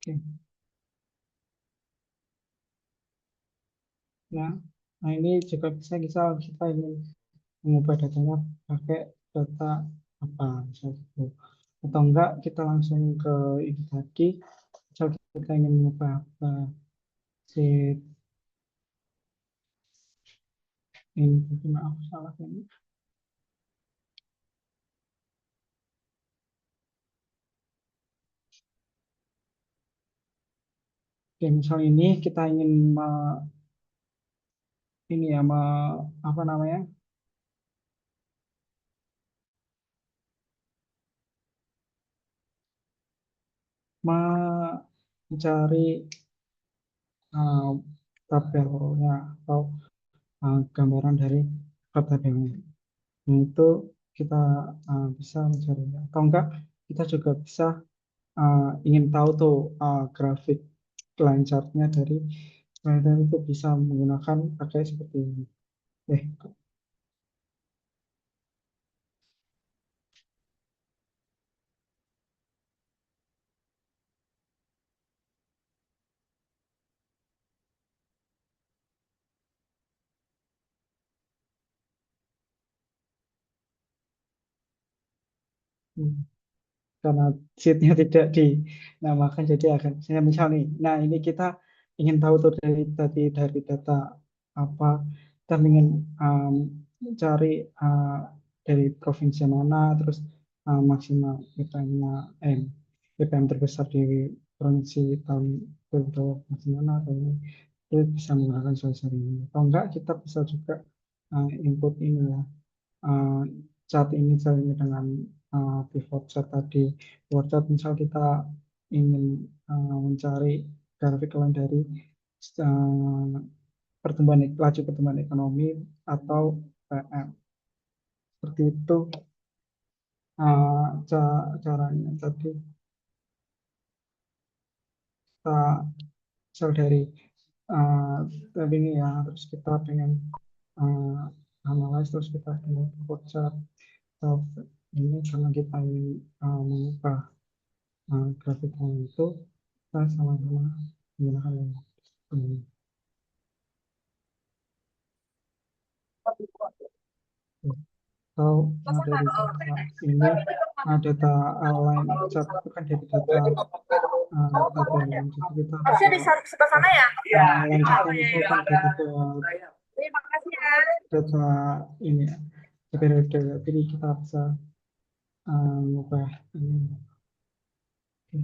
Speaker 4: Oke. Nah, nah ini juga bisa kita ingin mengubah datanya pakai data apa misalnya gitu. Atau enggak kita langsung ke ini tadi misal kita ingin mengubah apa si ini tadi maaf salah ini. Oke, misal ini kita ingin ini ya apa namanya mencari uh, tabelnya atau gambaran dari tabelnya. Nah, itu kita bisa mencari atau enggak kita juga bisa ingin tahu tuh grafik line chart-nya dari slider itu bisa menggunakan pakai seperti ini. Eh, hmm. Karena sheet-nya tidak dinamakan jadi akan saya misal nih nah ini kita ingin tahu tuh dari data apa kita ingin mencari dari provinsi mana terus maksimal PPM-nya PPM terbesar di provinsi tahun 2020 mana atau ini itu bisa menggunakan solusi ini atau enggak kita bisa juga input ini ya uh, chat ini caranya dengan pivot chart tadi. Pivot chart misal kita ingin mencari grafik lain dari uh, laju pertumbuhan ekonomi atau PM. Seperti itu caranya. Tadi kita misal dari tadi ini ya, terus kita pengen uh, analyze, terus kita pengen pivot chart. Atau ini karena kita ingin mengubah grafiknya itu kita sama-sama menggunakan yang ini. Atau dari data ini data line chart itu kan dari data tabel yang jadi kita
Speaker 2: Harusnya di
Speaker 4: bisa
Speaker 2: sebelah sana ya?
Speaker 4: lanjutkan itu kan dari data ini ya periode jadi kita bisa mengubah ini. Oke.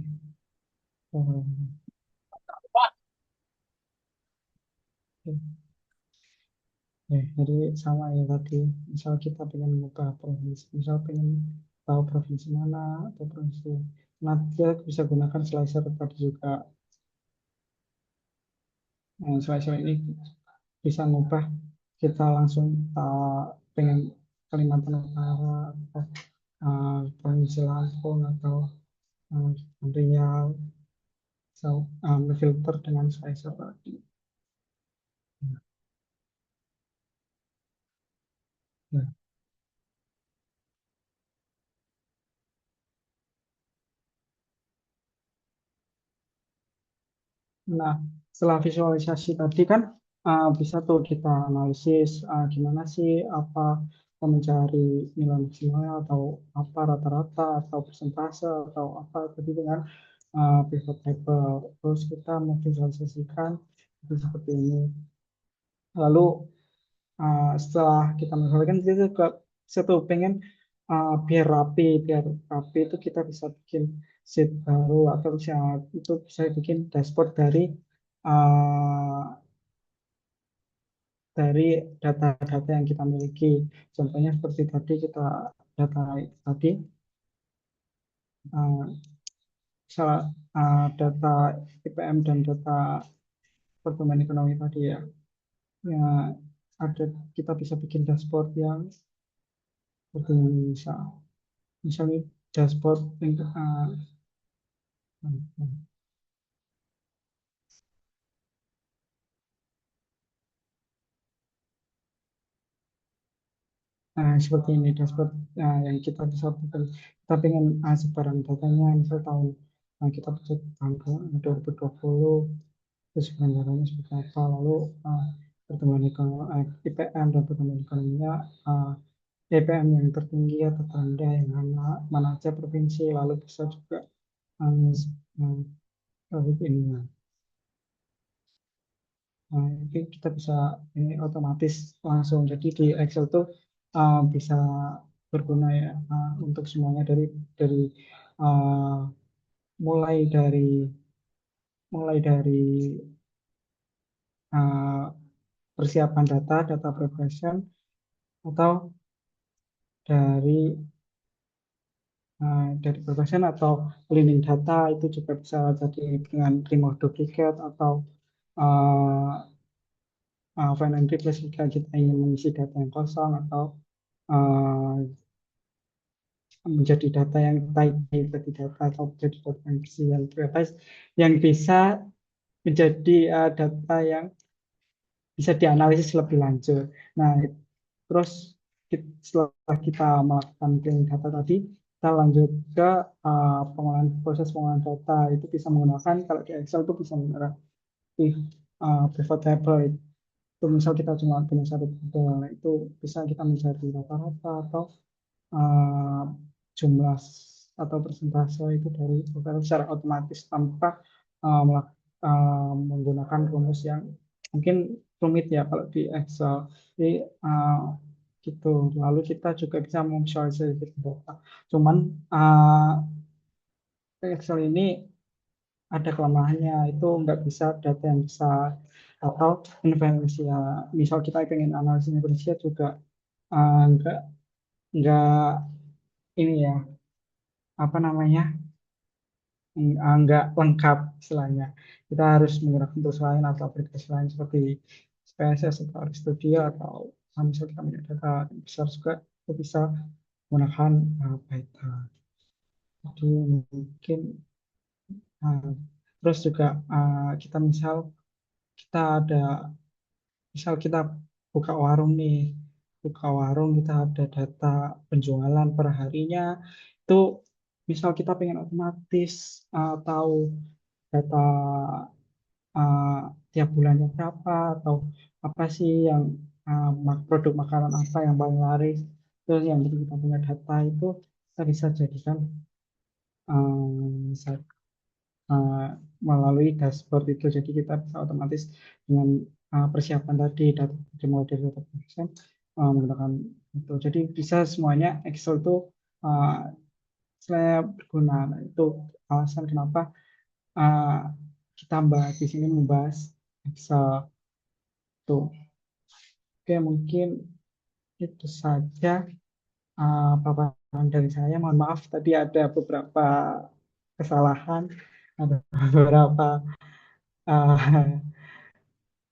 Speaker 4: Oke. Jadi sama ya tadi, misal kita pengen mengubah provinsi, misal pengen tahu provinsi mana atau provinsi, nanti kita bisa gunakan slicer tadi juga. Slicer ini bisa mengubah kita langsung pengen Kalimantan Utara atau provinsi Lampung atau Riau, so filter dengan slicer tadi. Nah, Nah, setelah visualisasi tadi kan bisa tuh kita analisis gimana sih apa kita mencari nilai maksimalnya atau apa rata-rata atau persentase atau apa tadi dengan pivot table. Terus kita memvisualisasikan itu seperti ini. Lalu setelah kita visualisasikan itu juga satu pengen biar rapi itu kita bisa bikin sheet baru atau bisa itu bisa bikin dashboard uh, dari data-data yang kita miliki. Contohnya seperti tadi kita data tadi uh, salah data IPM dan data pertumbuhan ekonomi tadi ya. Ya, kita bisa bikin dashboard yang seperti misalnya dashboard yang seperti ini dashboard yang kita bisa bukan kita pengen sebaran datanya misal tahun kita bisa tahun 2020 terus penyelenggaranya seperti apa lalu pertumbuhan ekonomi IPM dan pertumbuhan ekonominya IPM yang tertinggi atau terendah yang mana aja provinsi lalu bisa juga lalu ini jadi kita bisa ini otomatis langsung jadi di Excel tuh bisa berguna ya untuk semuanya dari uh, mulai dari mulai dari uh, persiapan data preparation atau dari preparation atau cleaning data itu juga bisa jadi dengan remove duplicate atau uh, find and replace jika kita ingin mengisi data yang kosong atau uh, menjadi data yang type menjadi data atau menjadi data yang bersih yang bisa menjadi data yang bisa dianalisis lebih lanjut. Nah, terus setelah kita melakukan cleaning data tadi, kita lanjut ke proses pengolahan data. Itu bisa menggunakan, kalau di Excel itu bisa menggunakan pivot table. Itu misal kita cuma punya satu tabel, itu bisa kita mencari rata-rata atau uh, jumlah atau persentase itu dari program secara otomatis tanpa menggunakan rumus yang mungkin rumit ya kalau di Excel. Jadi gitu. Lalu kita juga bisa memvisualisasi data. Cuman Excel ini ada kelemahannya itu nggak bisa data yang besar atau inferensia. Misal kita pengen analisis inferensia juga nggak ini ya apa namanya nggak lengkap istilahnya. Kita harus menggunakan tools lain atau aplikasi lain seperti SPSS atau RStudio atau misal kita punya data yang besar juga itu bisa menggunakan Python. Jadi mungkin uh, terus juga kita kita ada misal kita buka warung nih, buka warung kita ada data penjualan per harinya itu misal kita pengen otomatis tahu data uh, tiap bulannya berapa atau apa sih yang produk makanan apa yang paling laris terus yang kita punya data itu kita bisa jadikan bisa, melalui dashboard itu jadi kita bisa otomatis dengan persiapan tadi data model data production menggunakan itu jadi bisa semuanya Excel itu saya berguna. Nah, itu alasan kenapa kita di sini membahas Excel tuh. Oke, mungkin itu saja paparan dari saya. Mohon maaf tadi ada beberapa kesalahan, ada beberapa uh,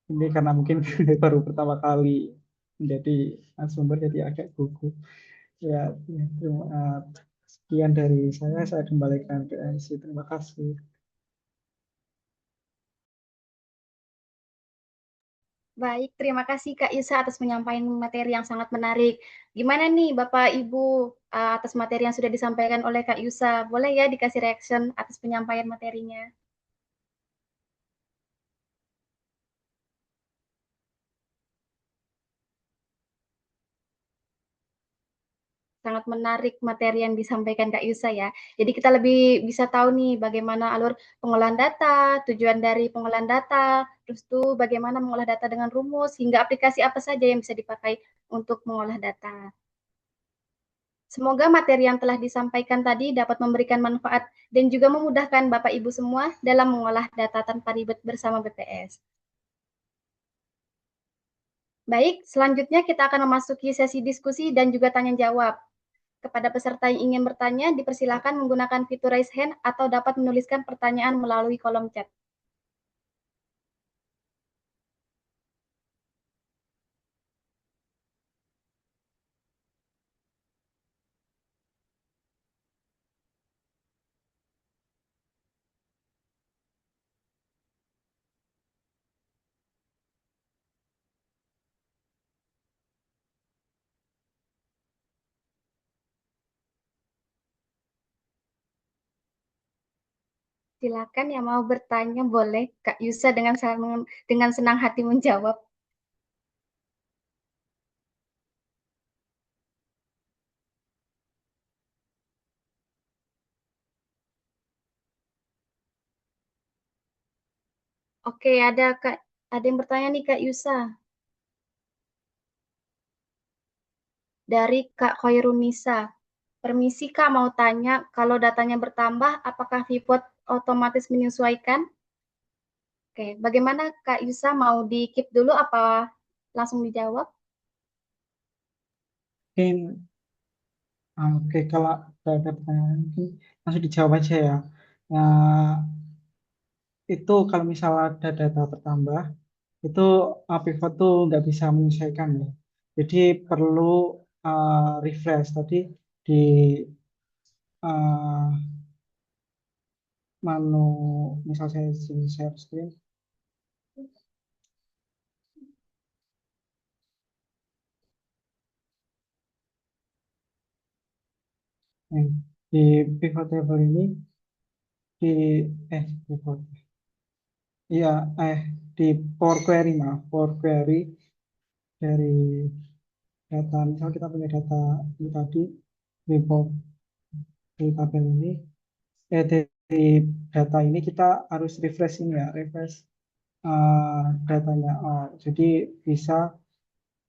Speaker 4: ini karena mungkin baru pertama kali menjadi sumber jadi agak gugup. Ya, sekian dari saya kembalikan ke MC. Terima kasih.
Speaker 1: Baik, terima kasih Kak Yusa atas penyampaian materi yang sangat menarik. Gimana nih Bapak Ibu atas materi yang sudah disampaikan oleh Kak Yusa? Boleh ya dikasih reaction atas penyampaian materinya? Sangat menarik materi yang disampaikan Kak Yusa ya. Jadi kita lebih bisa tahu nih bagaimana alur pengolahan data, tujuan dari pengolahan data, terus tuh bagaimana mengolah data dengan rumus, hingga aplikasi apa saja yang bisa dipakai untuk mengolah data. Semoga materi yang telah disampaikan tadi dapat memberikan manfaat dan juga memudahkan Bapak Ibu semua dalam mengolah data tanpa ribet bersama BPS. Baik, selanjutnya kita akan memasuki sesi diskusi dan juga tanya jawab. Kepada peserta yang ingin bertanya, dipersilakan menggunakan fitur raise hand atau dapat menuliskan pertanyaan melalui kolom chat. Silakan yang mau bertanya boleh, Kak Yusa dengan senang hati menjawab. Oke, ada yang bertanya nih Kak Yusa. Dari Kak Khairunisa. Permisi Kak, mau tanya, kalau datanya bertambah, apakah Vpot otomatis menyesuaikan? Oke, bagaimana Kak Yusa, mau di-keep dulu apa langsung dijawab?
Speaker 4: Mungkin, oke, kalau ada pertanyaan mungkin langsung dijawab aja ya. Nah, itu kalau misalnya ada data bertambah, itu pivot tuh nggak bisa menyesuaikan ya. Jadi perlu refresh tadi di uh, menu, misal saya sini share screen, eh, di pivot table ini di pivot, iya, di Power Query, maaf, Power Query dari data, misal kita punya data ini tadi report di tabel ini, dari data ini kita harus refresh ini ya, refresh datanya. Oh, jadi bisa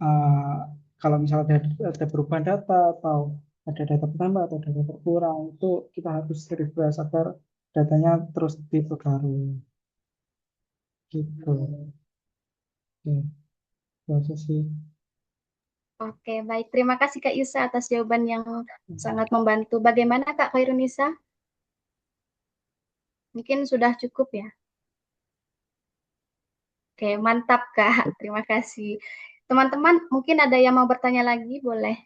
Speaker 4: uh, kalau misalnya ada perubahan data atau ada data bertambah atau data berkurang, itu kita harus refresh agar datanya terus diperbarui gitu. Oke, itu aja sih.
Speaker 1: Oke, baik. Terima kasih Kak Yusa atas jawaban yang sangat membantu. Bagaimana Kak Khairunisa? Mungkin sudah cukup ya? Oke, mantap Kak. Terima kasih. Teman-teman, mungkin ada yang mau bertanya lagi, boleh.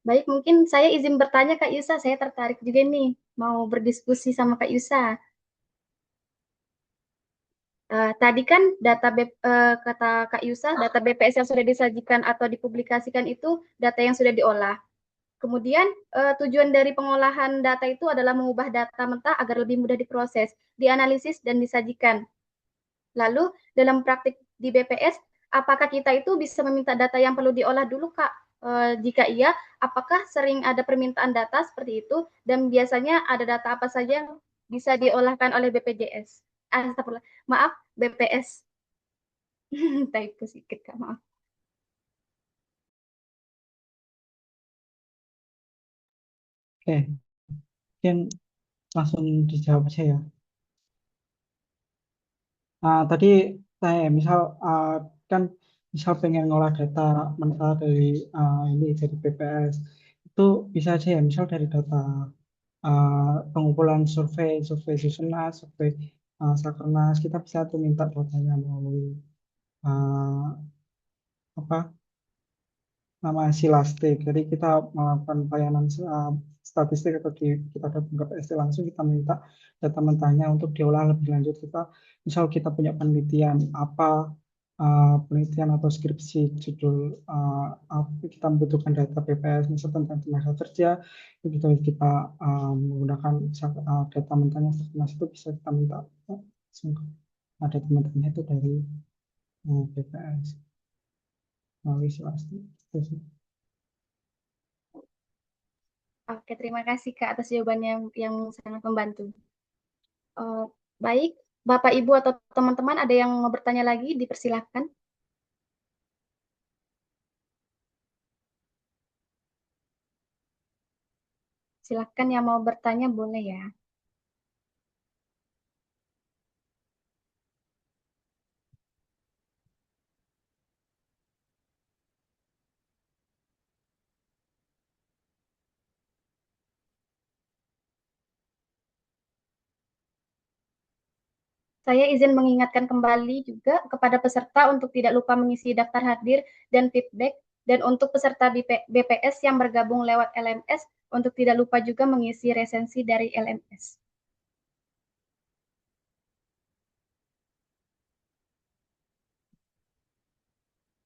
Speaker 1: Baik, mungkin saya izin bertanya Kak Yusa, saya tertarik juga nih, mau berdiskusi sama Kak Yusa. Tadi kan kata Kak Yusa, data BPS yang sudah disajikan atau dipublikasikan itu data yang sudah diolah. Kemudian tujuan dari pengolahan data itu adalah mengubah data mentah agar lebih mudah diproses, dianalisis, dan disajikan. Lalu dalam praktik di BPS, apakah kita itu bisa meminta data yang perlu diolah dulu, Kak? Jika iya, apakah sering ada permintaan data seperti itu? Dan biasanya ada data apa saja yang bisa diolahkan oleh BPJS? Maaf, BPS. Typo sedikit, Kak, maaf.
Speaker 4: Oke, mungkin langsung dijawab aja ya. Tadi saya misal kan misal pengen ngolah data mentah dari ini dari BPS, itu bisa aja ya misal dari data pengumpulan survei, survei Susunas, survei Sakernas, kita bisa tuh minta datanya melalui uh, apa nama Silastik. Jadi kita melakukan pelayanan statistik atau kita datang ke PST langsung, kita minta data mentahnya untuk diolah lebih lanjut. Misal kita punya penelitian apa, penelitian atau skripsi judul kita membutuhkan data BPS misal tentang tenaga kerja, itu kita menggunakan data mentahnya itu bisa kita minta langsung ada teman-temannya itu dari BPS melalui Silastik. Terus,
Speaker 1: Oke, terima kasih Kak atas jawabannya yang sangat membantu. Uh, Baik, Bapak, Ibu, atau teman-teman ada yang mau bertanya lagi, dipersilahkan. Silakan yang mau bertanya boleh ya. Saya izin mengingatkan kembali juga kepada peserta untuk tidak lupa mengisi daftar hadir dan feedback, dan untuk peserta BPS yang bergabung lewat LMS, untuk tidak lupa juga mengisi resensi dari LMS.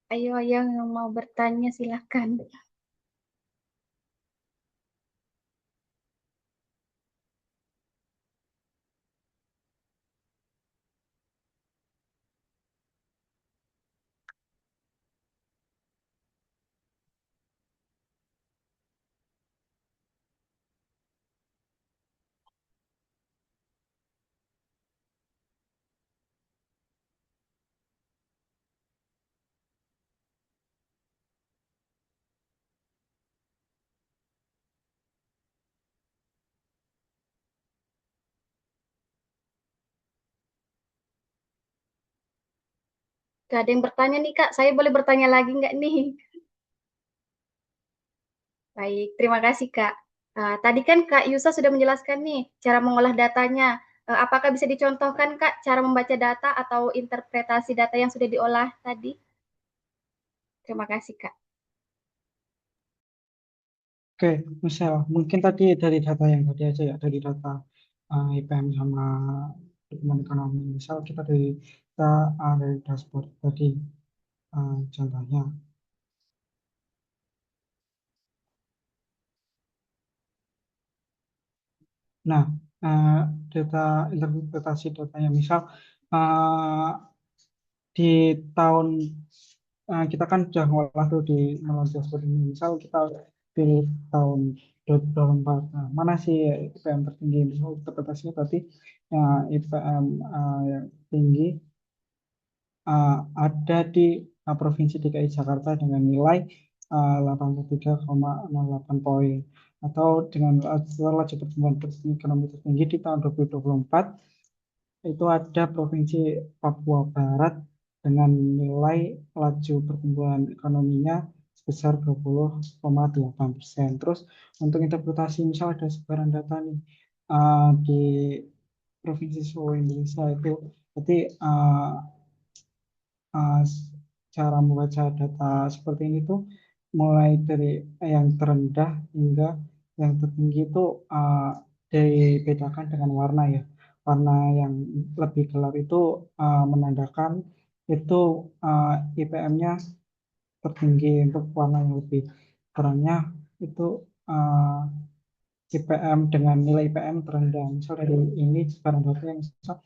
Speaker 1: Ayo yang mau bertanya silakan. Gak ada yang bertanya nih Kak, saya boleh bertanya lagi nggak nih? Baik, terima kasih Kak. Tadi kan Kak Yusa sudah menjelaskan nih cara mengolah datanya. Apakah bisa dicontohkan Kak cara membaca data atau interpretasi data yang sudah diolah tadi? Terima kasih Kak.
Speaker 4: Oke, misal mungkin tadi dari data yang tadi aja ya, dari data IPM sama dokumen ekonomi. Misal kita dari dashboard tadi contohnya. Nah, eh, data interpretasi datanya misal eh, di tahun kita kan sudah ngolah tuh di melalui dashboard ini. Misal kita pilih tahun 2024. Nah, mana sih IPM tertinggi? Misal interpretasinya tadi IPM yang tinggi ada di Provinsi DKI Jakarta dengan nilai 83,08 poin, atau dengan laju pertumbuhan ekonomi tertinggi di tahun 2024 itu ada Provinsi Papua Barat dengan nilai laju pertumbuhan ekonominya sebesar 20,8%. Terus untuk interpretasi misal ada sebaran data nih di Provinsi seluruh Indonesia itu, jadi uh, cara membaca data seperti ini tuh mulai dari yang terendah hingga yang tertinggi itu dibedakan dengan warna ya. Warna yang lebih gelap itu menandakan itu IPM-nya tertinggi, untuk warna yang lebih terangnya itu uh, IPM dengan nilai IPM terendah. Misal dari ini sebaran data yang misal,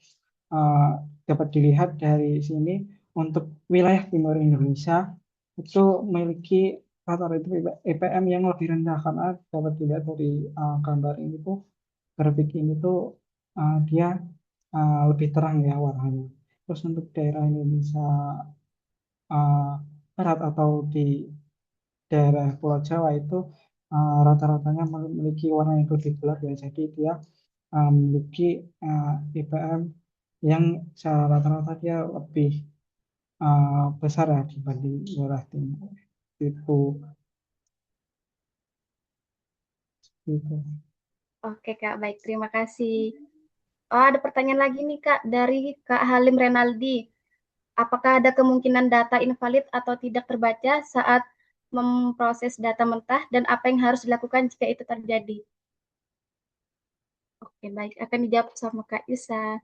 Speaker 4: uh, dapat dilihat dari sini untuk wilayah timur Indonesia itu memiliki rata-rata itu IPM yang lebih rendah, karena dapat dilihat dari gambar ini tuh, grafik ini tuh dia lebih terang ya warnanya. Terus untuk daerah Indonesia barat atau di daerah Pulau Jawa itu rata-ratanya memiliki warna yang lebih gelap ya, jadi dia memiliki IPM yang secara rata-rata dia lebih besar ya dibanding daerah timur itu itu.
Speaker 1: Oke Kak, baik terima kasih. Oh, ada pertanyaan lagi nih Kak dari Kak Halim Renaldi. Apakah ada kemungkinan data invalid atau tidak terbaca saat memproses data mentah, dan apa yang harus dilakukan jika itu terjadi? Oke, baik. Akan dijawab sama Kak Yusa.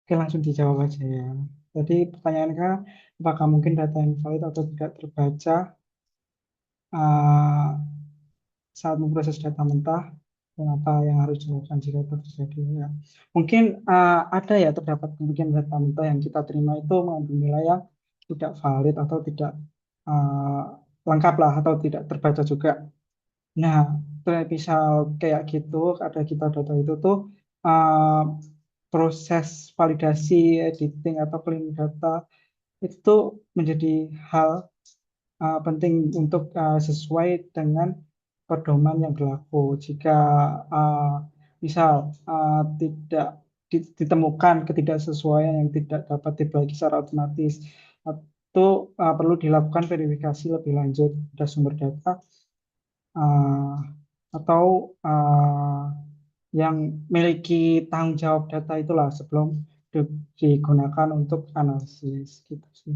Speaker 4: Oke, langsung dijawab aja ya. Jadi pertanyaan Kak, apakah mungkin data yang valid atau tidak terbaca uh, saat memproses data mentah, dan apa yang harus dilakukan jika itu terjadi ya. Mungkin ada ya, terdapat kemungkinan data mentah yang kita terima itu mengandung nilai yang tidak valid atau tidak uh, lengkap lah, atau tidak terbaca juga. Nah, misal kayak gitu, ada kita data itu tuh uh, proses validasi, editing atau cleaning data itu menjadi hal penting untuk sesuai dengan pedoman yang berlaku. Jika uh, misal tidak ditemukan ketidaksesuaian yang tidak dapat diperbaiki secara otomatis, itu perlu dilakukan verifikasi lebih lanjut pada sumber data, uh, atau yang memiliki tanggung jawab data itulah sebelum digunakan untuk analisis gitu sih.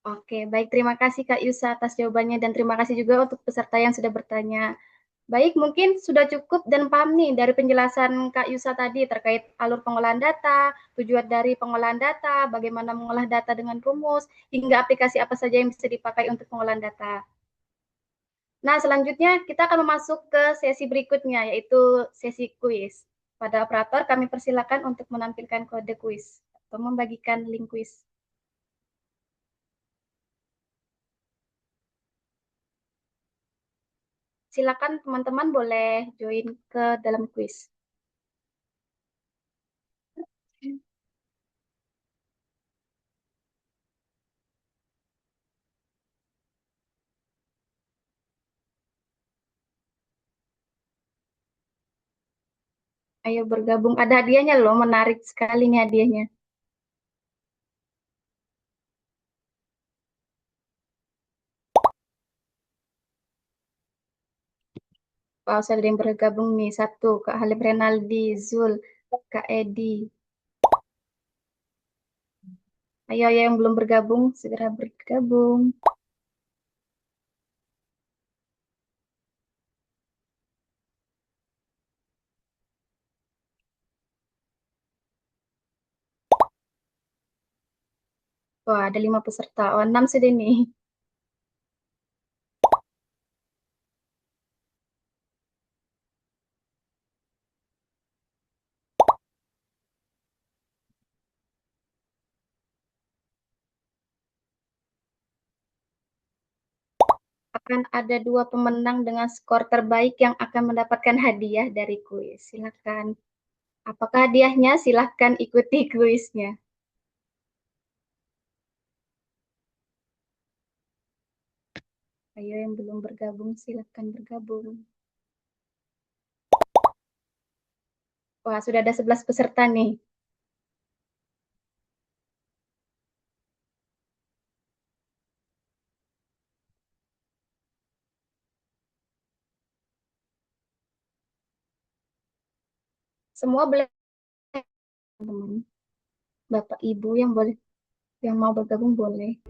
Speaker 1: Oke, baik. Terima kasih Kak Yusa atas jawabannya dan terima kasih juga untuk peserta yang sudah bertanya. Baik, mungkin sudah cukup dan paham nih dari penjelasan Kak Yusa tadi terkait alur pengolahan data, tujuan dari pengolahan data, bagaimana mengolah data dengan rumus, hingga aplikasi apa saja yang bisa dipakai untuk pengolahan data. Nah, selanjutnya kita akan masuk ke sesi berikutnya, yaitu sesi kuis. Pada operator, kami persilakan untuk menampilkan kode kuis atau membagikan link kuis. Silakan teman-teman boleh join ke dalam kuis. Ayo bergabung. Ada hadiahnya loh, menarik sekali nih hadiahnya. Wow, sudah ada yang bergabung nih. Satu, Kak Halim Renaldi, Zul, Kak Edi. Ayo, ayo yang belum bergabung, segera bergabung. Wah, ada 5 peserta. Oh, 6 sudah nih. Akan ada 2 pemenang dengan skor terbaik yang akan mendapatkan hadiah dari kuis. Silakan. Apakah hadiahnya? Silakan ikuti kuisnya. Ayo yang belum bergabung, silakan bergabung. Wah, sudah ada 11 peserta nih. Semua boleh, teman. Bapak Ibu yang boleh yang mau bergabung boleh.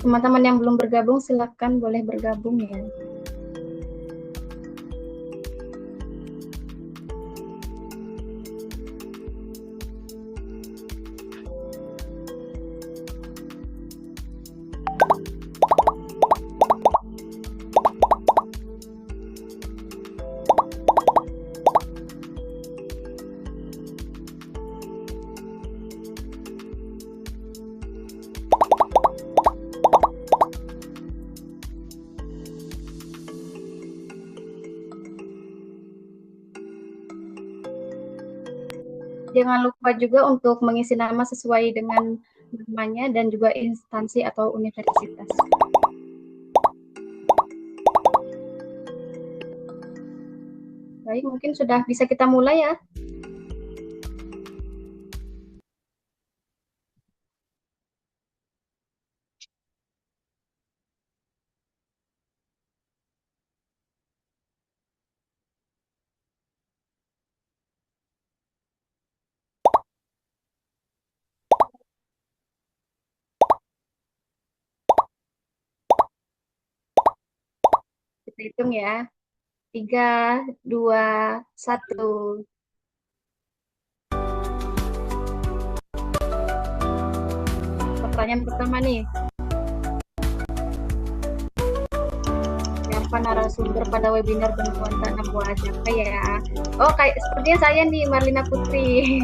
Speaker 1: Teman-teman yang belum bergabung, silakan boleh bergabung ya. Jangan lupa juga untuk mengisi nama sesuai dengan namanya dan juga instansi atau universitas. Baik, mungkin sudah bisa kita mulai ya. Kita hitung ya. 3, 2, 1. Pertanyaan pertama nih. Siapa narasumber pada webinar Bantuan Tanam Buah Siapa ya? Oh, sepertinya saya nih, Marlina Putri.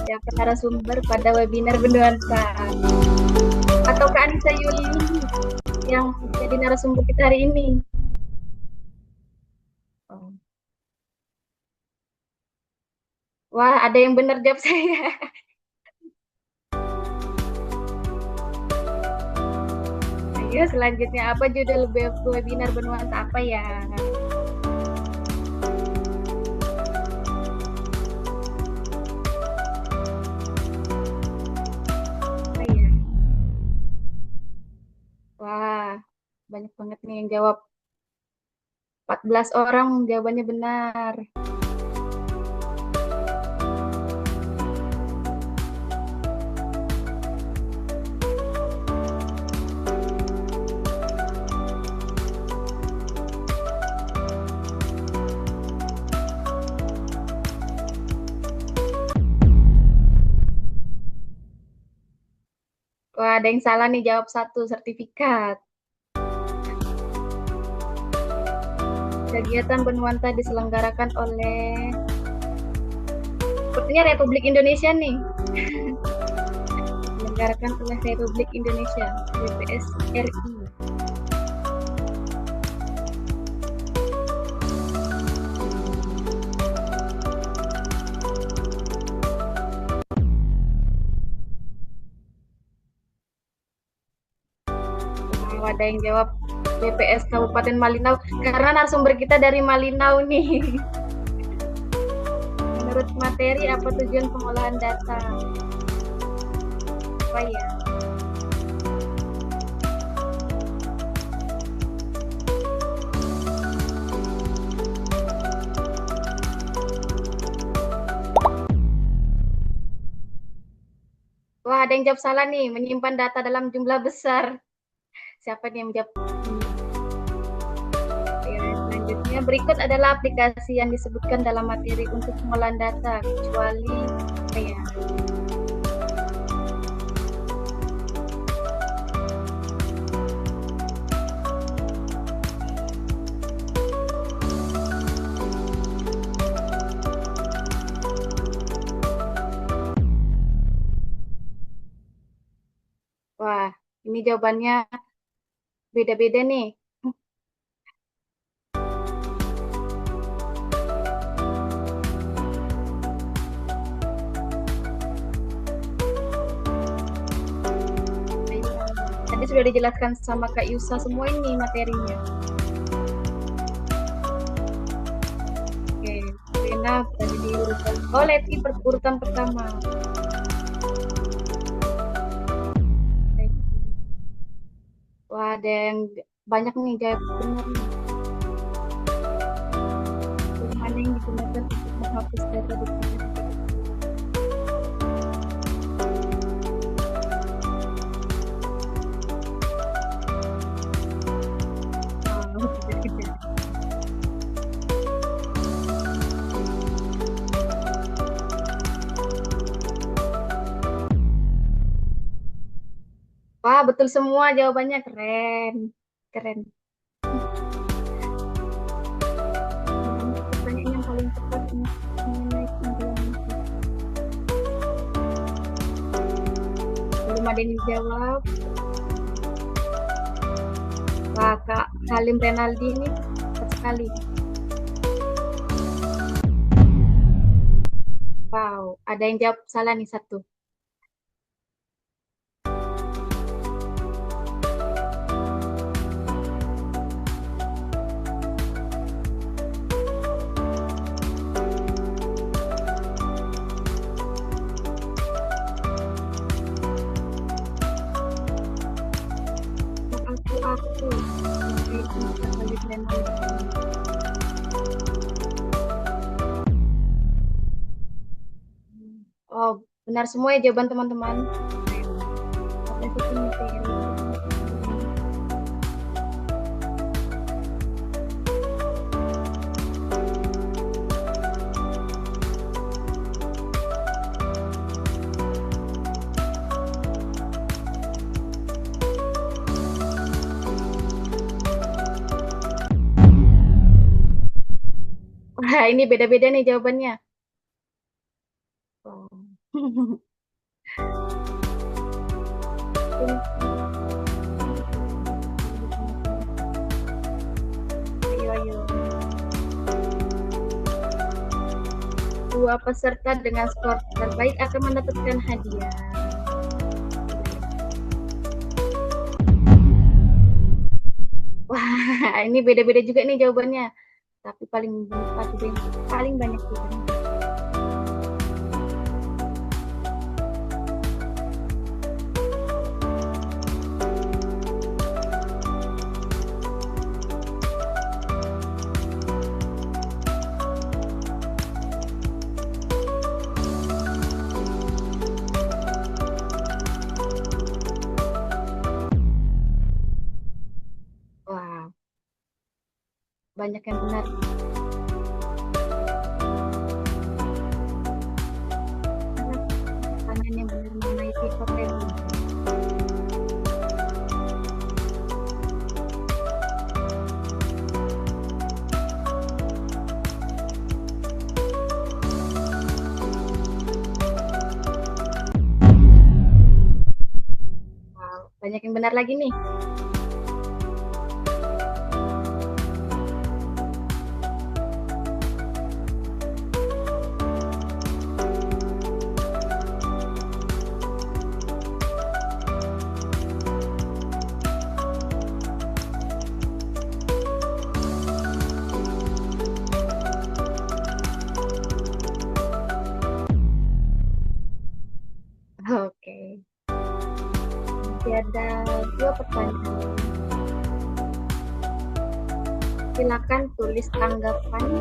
Speaker 1: Siapa narasumber pada webinar Bantuan Tanam? Atau Kak Anissa Yuli yang jadi narasumber kita hari ini? Oh. Wah, ada yang benar jawab saya. Ayo, selanjutnya apa judul webinar bernuansa apa ya? Apa ya? Wah, banyak banget nih yang jawab. 14 orang jawabannya benar. Wah, ada yang salah nih, jawab 1, sertifikat. Kegiatan Benuanta diselenggarakan oleh sepertinya Republik Indonesia nih. Diselenggarakan oleh Republik Indonesia, BPS RI. Ada yang jawab BPS Kabupaten Malinau karena narasumber kita dari Malinau nih. Menurut materi apa tujuan pengolahan data? Apa ya? Wah, ada yang jawab salah nih, menyimpan data dalam jumlah besar. Siapa nih yang menjawab? Selanjutnya, berikut adalah aplikasi yang disebutkan dalam materi untuk pengolahan data, kecuali apa ya? Wah, ini jawabannya beda-beda nih. Tadi sudah dijelaskan sama Kak Yusa semua ini materinya. Oke, Rena berada di urutan. Oh, Leti urutan pertama. Wah, ada yang banyak nih jawab benar nih. Mana yang digunakan untuk menghapus data dokumen? Wah, betul semua jawabannya, keren. Keren. Pertanyaan yang paling tepat mengenai implementasi. Belum ada yang dijawab. Wah, Kak Halim Renaldi ini cepat sekali. Wow, ada yang jawab salah nih 1. Aku oh, benar semua ya jawaban teman-teman. Ini beda-beda nih jawabannya. Oh. Ayo, ayo. Dua peserta dengan skor terbaik akan mendapatkan hadiah. Wah, ini beda-beda juga nih jawabannya. Tapi paling paling banyak juga. Wah, banyak yang benar. Pertanyaan yang benar mengenai hotel. Wow, banyak yang benar lagi nih. Oke. Masih ada dua pertanyaan. Silakan tulis tanggapan.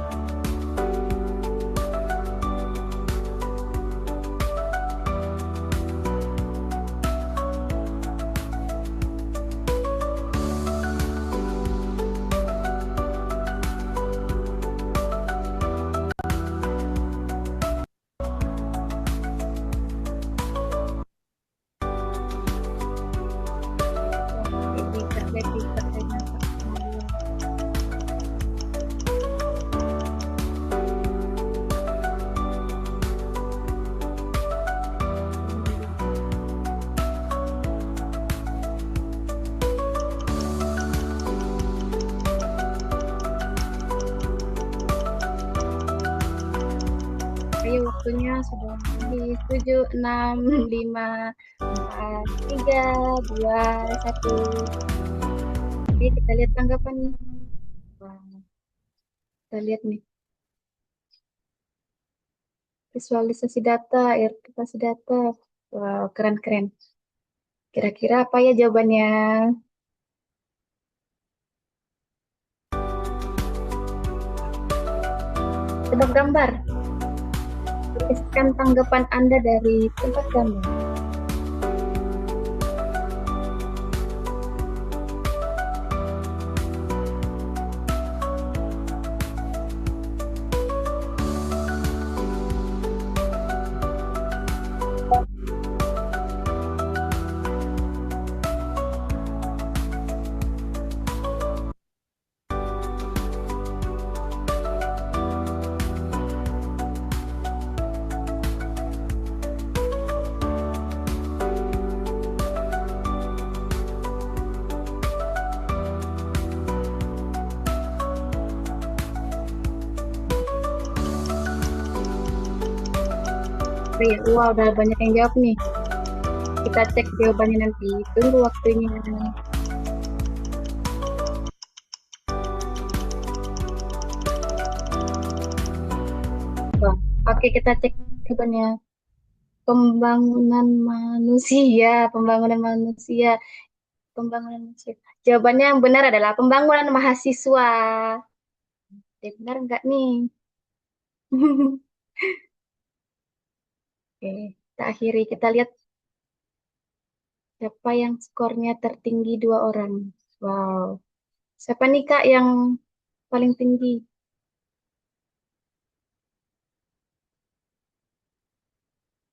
Speaker 1: Jadi terkait di pertanyaan pertama. Ayo waktunya sudah habis. 7, 6, 5, 4, 3, 2, 1. Oke, kita lihat tanggapan nih. Wah, kita lihat nih. Visualisasi data, interpretasi data. Wow, keren-keren. Kira-kira apa ya jawabannya? Tebak gambar. Tuliskan tanggapan Anda dari tempat gambar. Oke, wah udah banyak yang jawab nih. Kita cek jawabannya nanti. Tunggu waktunya. Wah, oke kita cek jawabannya. Pembangunan manusia, pembangunan manusia, pembangunan manusia. Jawabannya yang benar adalah pembangunan mahasiswa. Benar nggak nih? Oke, kita akhiri. Kita lihat siapa yang skornya tertinggi 2 orang. Wow. Siapa nih Kak yang paling tinggi?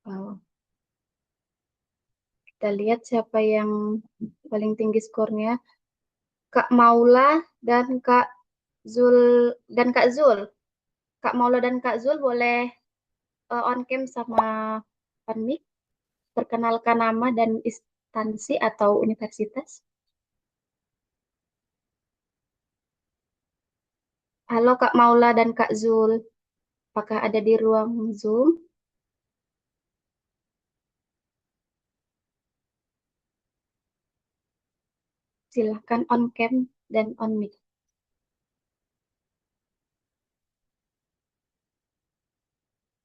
Speaker 1: Wow. Kita lihat siapa yang paling tinggi skornya. Kak Maula dan Kak Zul dan Kak Zul. Kak Maula dan Kak Zul boleh on cam sama on mic, perkenalkan nama dan instansi atau universitas. Halo Kak Maula dan Kak Zul, apakah ada di ruang Zoom? Silahkan on cam dan on mic.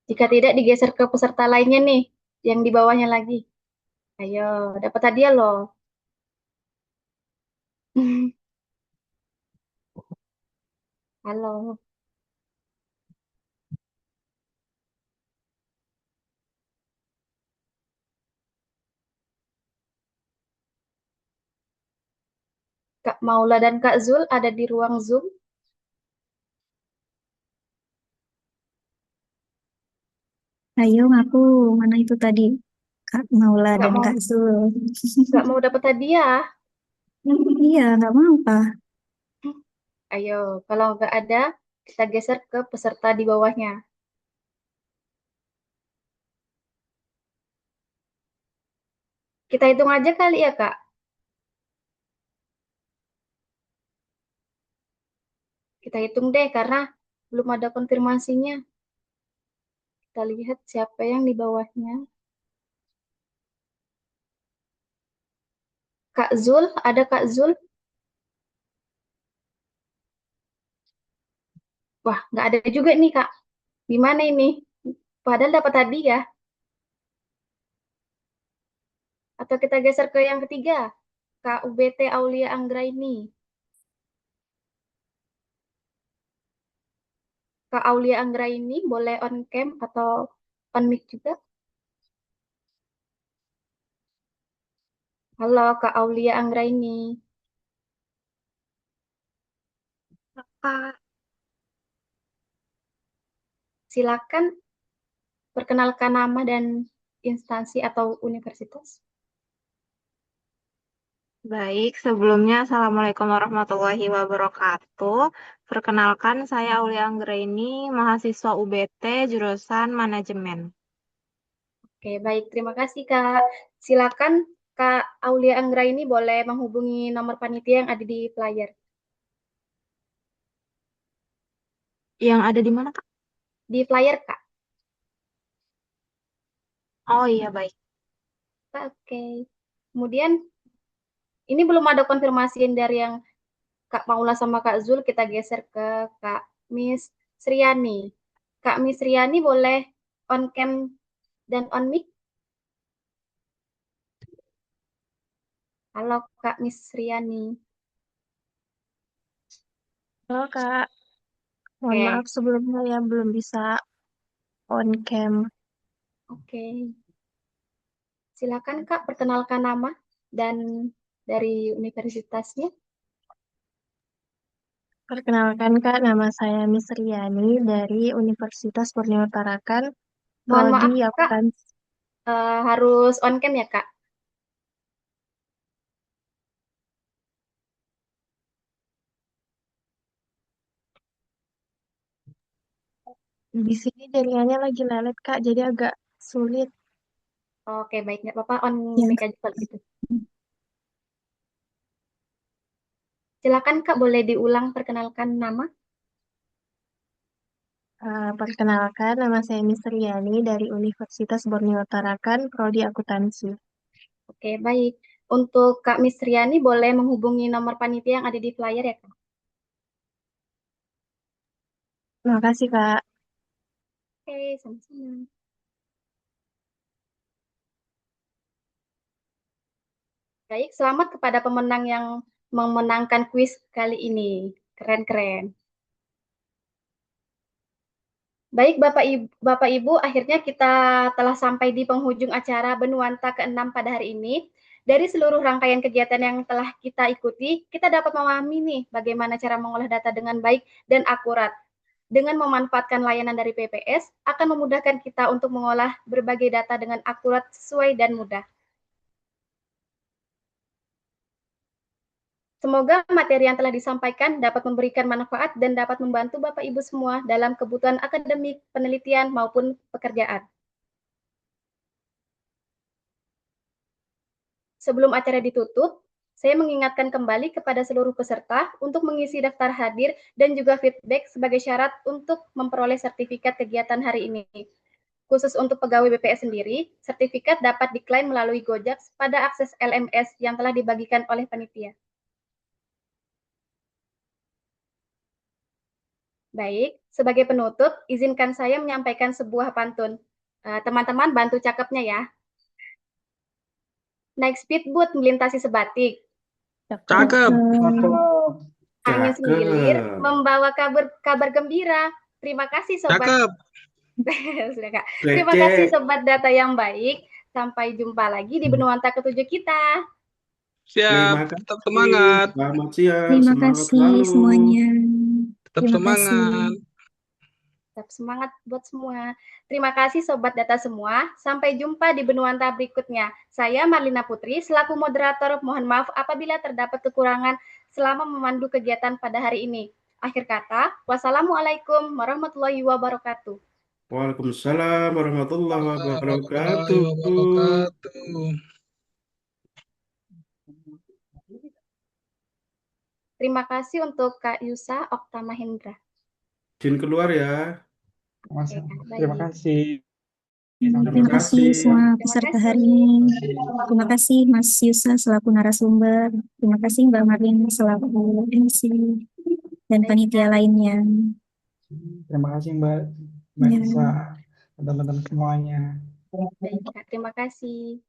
Speaker 1: Jika tidak, digeser ke peserta lainnya nih, yang di bawahnya lagi. Ayo, dapat hadiah loh. Halo, Kak Maula dan Kak Zul ada di ruang Zoom.
Speaker 3: Ayo ngaku, mana itu tadi? Kak Maula
Speaker 1: Nggak
Speaker 3: dan
Speaker 1: mau,
Speaker 3: Kak Zul.
Speaker 1: nggak mau dapat hadiah.
Speaker 3: Iya, nggak mau apa.
Speaker 1: Ayo, kalau nggak ada, kita geser ke peserta di bawahnya. Kita hitung aja kali ya, Kak. Kita hitung deh, karena belum ada konfirmasinya. Kita lihat siapa yang di bawahnya. Kak Zul, ada Kak Zul? Wah, nggak ada juga nih, Kak. Gimana ini? Padahal dapat hadiah. Atau kita geser ke yang ketiga, Kak UBT Aulia Anggraini. Kak Aulia Anggraini boleh on cam atau on mic juga. Halo, Kak Aulia Anggraini.
Speaker 5: Kak,
Speaker 1: Silakan perkenalkan nama dan instansi atau universitas.
Speaker 5: baik. Sebelumnya, Assalamualaikum warahmatullahi wabarakatuh. Perkenalkan, saya Aulia Anggraini, mahasiswa UBT, jurusan Manajemen.
Speaker 1: Oke, baik. Terima kasih, Kak. Silakan Kak Aulia Anggraini boleh menghubungi nomor panitia yang ada di flyer.
Speaker 5: Yang ada di mana, Kak?
Speaker 1: Di flyer, Kak.
Speaker 5: Oh iya, baik.
Speaker 1: Oke. Kemudian, ini belum ada konfirmasi dari yang Kak Paula sama Kak Zul, kita geser ke Kak Miss Sriani. Kak Miss Sriani boleh on cam dan on mic? Halo Kak Miss Sriani.
Speaker 5: Halo, Kak. Mohon maaf
Speaker 1: Oke,
Speaker 5: sebelumnya ya belum bisa on cam.
Speaker 1: oke. Silakan Kak perkenalkan nama dan dari universitasnya.
Speaker 5: Perkenalkan, Kak, nama saya Miss Riani dari Universitas Borneo Tarakan,
Speaker 1: Mohon
Speaker 5: Prodi
Speaker 1: maaf Kak,
Speaker 5: Akuntansi.
Speaker 1: harus on cam ya Kak.
Speaker 5: Di sini jaringannya lagi lelet, Kak, jadi agak sulit.
Speaker 1: Oke, baik, nggak apa-apa, on
Speaker 3: Ya.
Speaker 1: mic aja kalau gitu. Silakan Kak, boleh diulang perkenalkan nama.
Speaker 5: Perkenalkan, nama saya Miss Riani dari Universitas Borneo Tarakan, Prodi Akuntansi.
Speaker 1: Oke, baik. Untuk Kak Miss Riani boleh menghubungi nomor panitia yang ada di flyer ya Kak.
Speaker 5: Terima kasih, Kak.
Speaker 1: Oke, sama-sama. Baik, selamat kepada pemenang yang memenangkan kuis kali ini. Keren-keren. Baik, Bapak Ibu, akhirnya kita telah sampai di penghujung acara Benuanta ke-6 pada hari ini. Dari seluruh rangkaian kegiatan yang telah kita ikuti, kita dapat memahami nih bagaimana cara mengolah data dengan baik dan akurat. Dengan memanfaatkan layanan dari PPS, akan memudahkan kita untuk mengolah berbagai data dengan akurat, sesuai, dan mudah. Semoga materi yang telah disampaikan dapat memberikan manfaat dan dapat membantu Bapak Ibu semua dalam kebutuhan akademik, penelitian, maupun pekerjaan. Sebelum acara ditutup, saya mengingatkan kembali kepada seluruh peserta untuk mengisi daftar hadir dan juga feedback sebagai syarat untuk memperoleh sertifikat kegiatan hari ini. Khusus untuk pegawai BPS sendiri, sertifikat dapat diklaim melalui Gojeks pada akses LMS yang telah dibagikan oleh panitia. Baik, sebagai penutup, izinkan saya menyampaikan sebuah pantun. Teman-teman bantu cakepnya ya. Naik speedboat melintasi sebatik,
Speaker 6: Cakep.
Speaker 1: angin semilir
Speaker 2: Cakep.
Speaker 1: membawa kabar gembira. Terima kasih sobat.
Speaker 6: Cakep.
Speaker 1: Sudah, Kak. Terima kasih sobat data yang baik. Sampai jumpa lagi di Benuanta ke-7 kita.
Speaker 6: Siap. Tetap semangat.
Speaker 2: Selamat siang.
Speaker 3: Terima
Speaker 2: Semangat
Speaker 3: kasih
Speaker 2: selalu.
Speaker 3: semuanya.
Speaker 6: Tetap
Speaker 3: Terima
Speaker 6: semangat.
Speaker 1: Tetap semangat buat semua. Terima kasih Sobat Data semua. Sampai jumpa di Benuanta berikutnya. Saya Marlina Putri, selaku moderator. Mohon maaf apabila terdapat kekurangan selama memandu kegiatan pada hari ini. Akhir kata, wassalamualaikum warahmatullahi wabarakatuh.
Speaker 2: Waalaikumsalam warahmatullahi
Speaker 6: Warahmatullahi
Speaker 2: wabarakatuh.
Speaker 6: wabarakatuh.
Speaker 1: Terima kasih untuk Kak Yusa Okta Mahendra.
Speaker 2: Izin keluar ya.
Speaker 1: Oke, Kak,
Speaker 4: Terima
Speaker 1: baik.
Speaker 4: kasih.
Speaker 3: Terima kasih semua peserta hari ini. Terima kasih Mas Yusa selaku narasumber. Terima kasih Mbak Marlin selaku MC dan panitia lainnya.
Speaker 4: Terima kasih Mbak
Speaker 3: Ya.
Speaker 4: Isa dan teman-teman semuanya.
Speaker 1: Baik, Kak, terima kasih.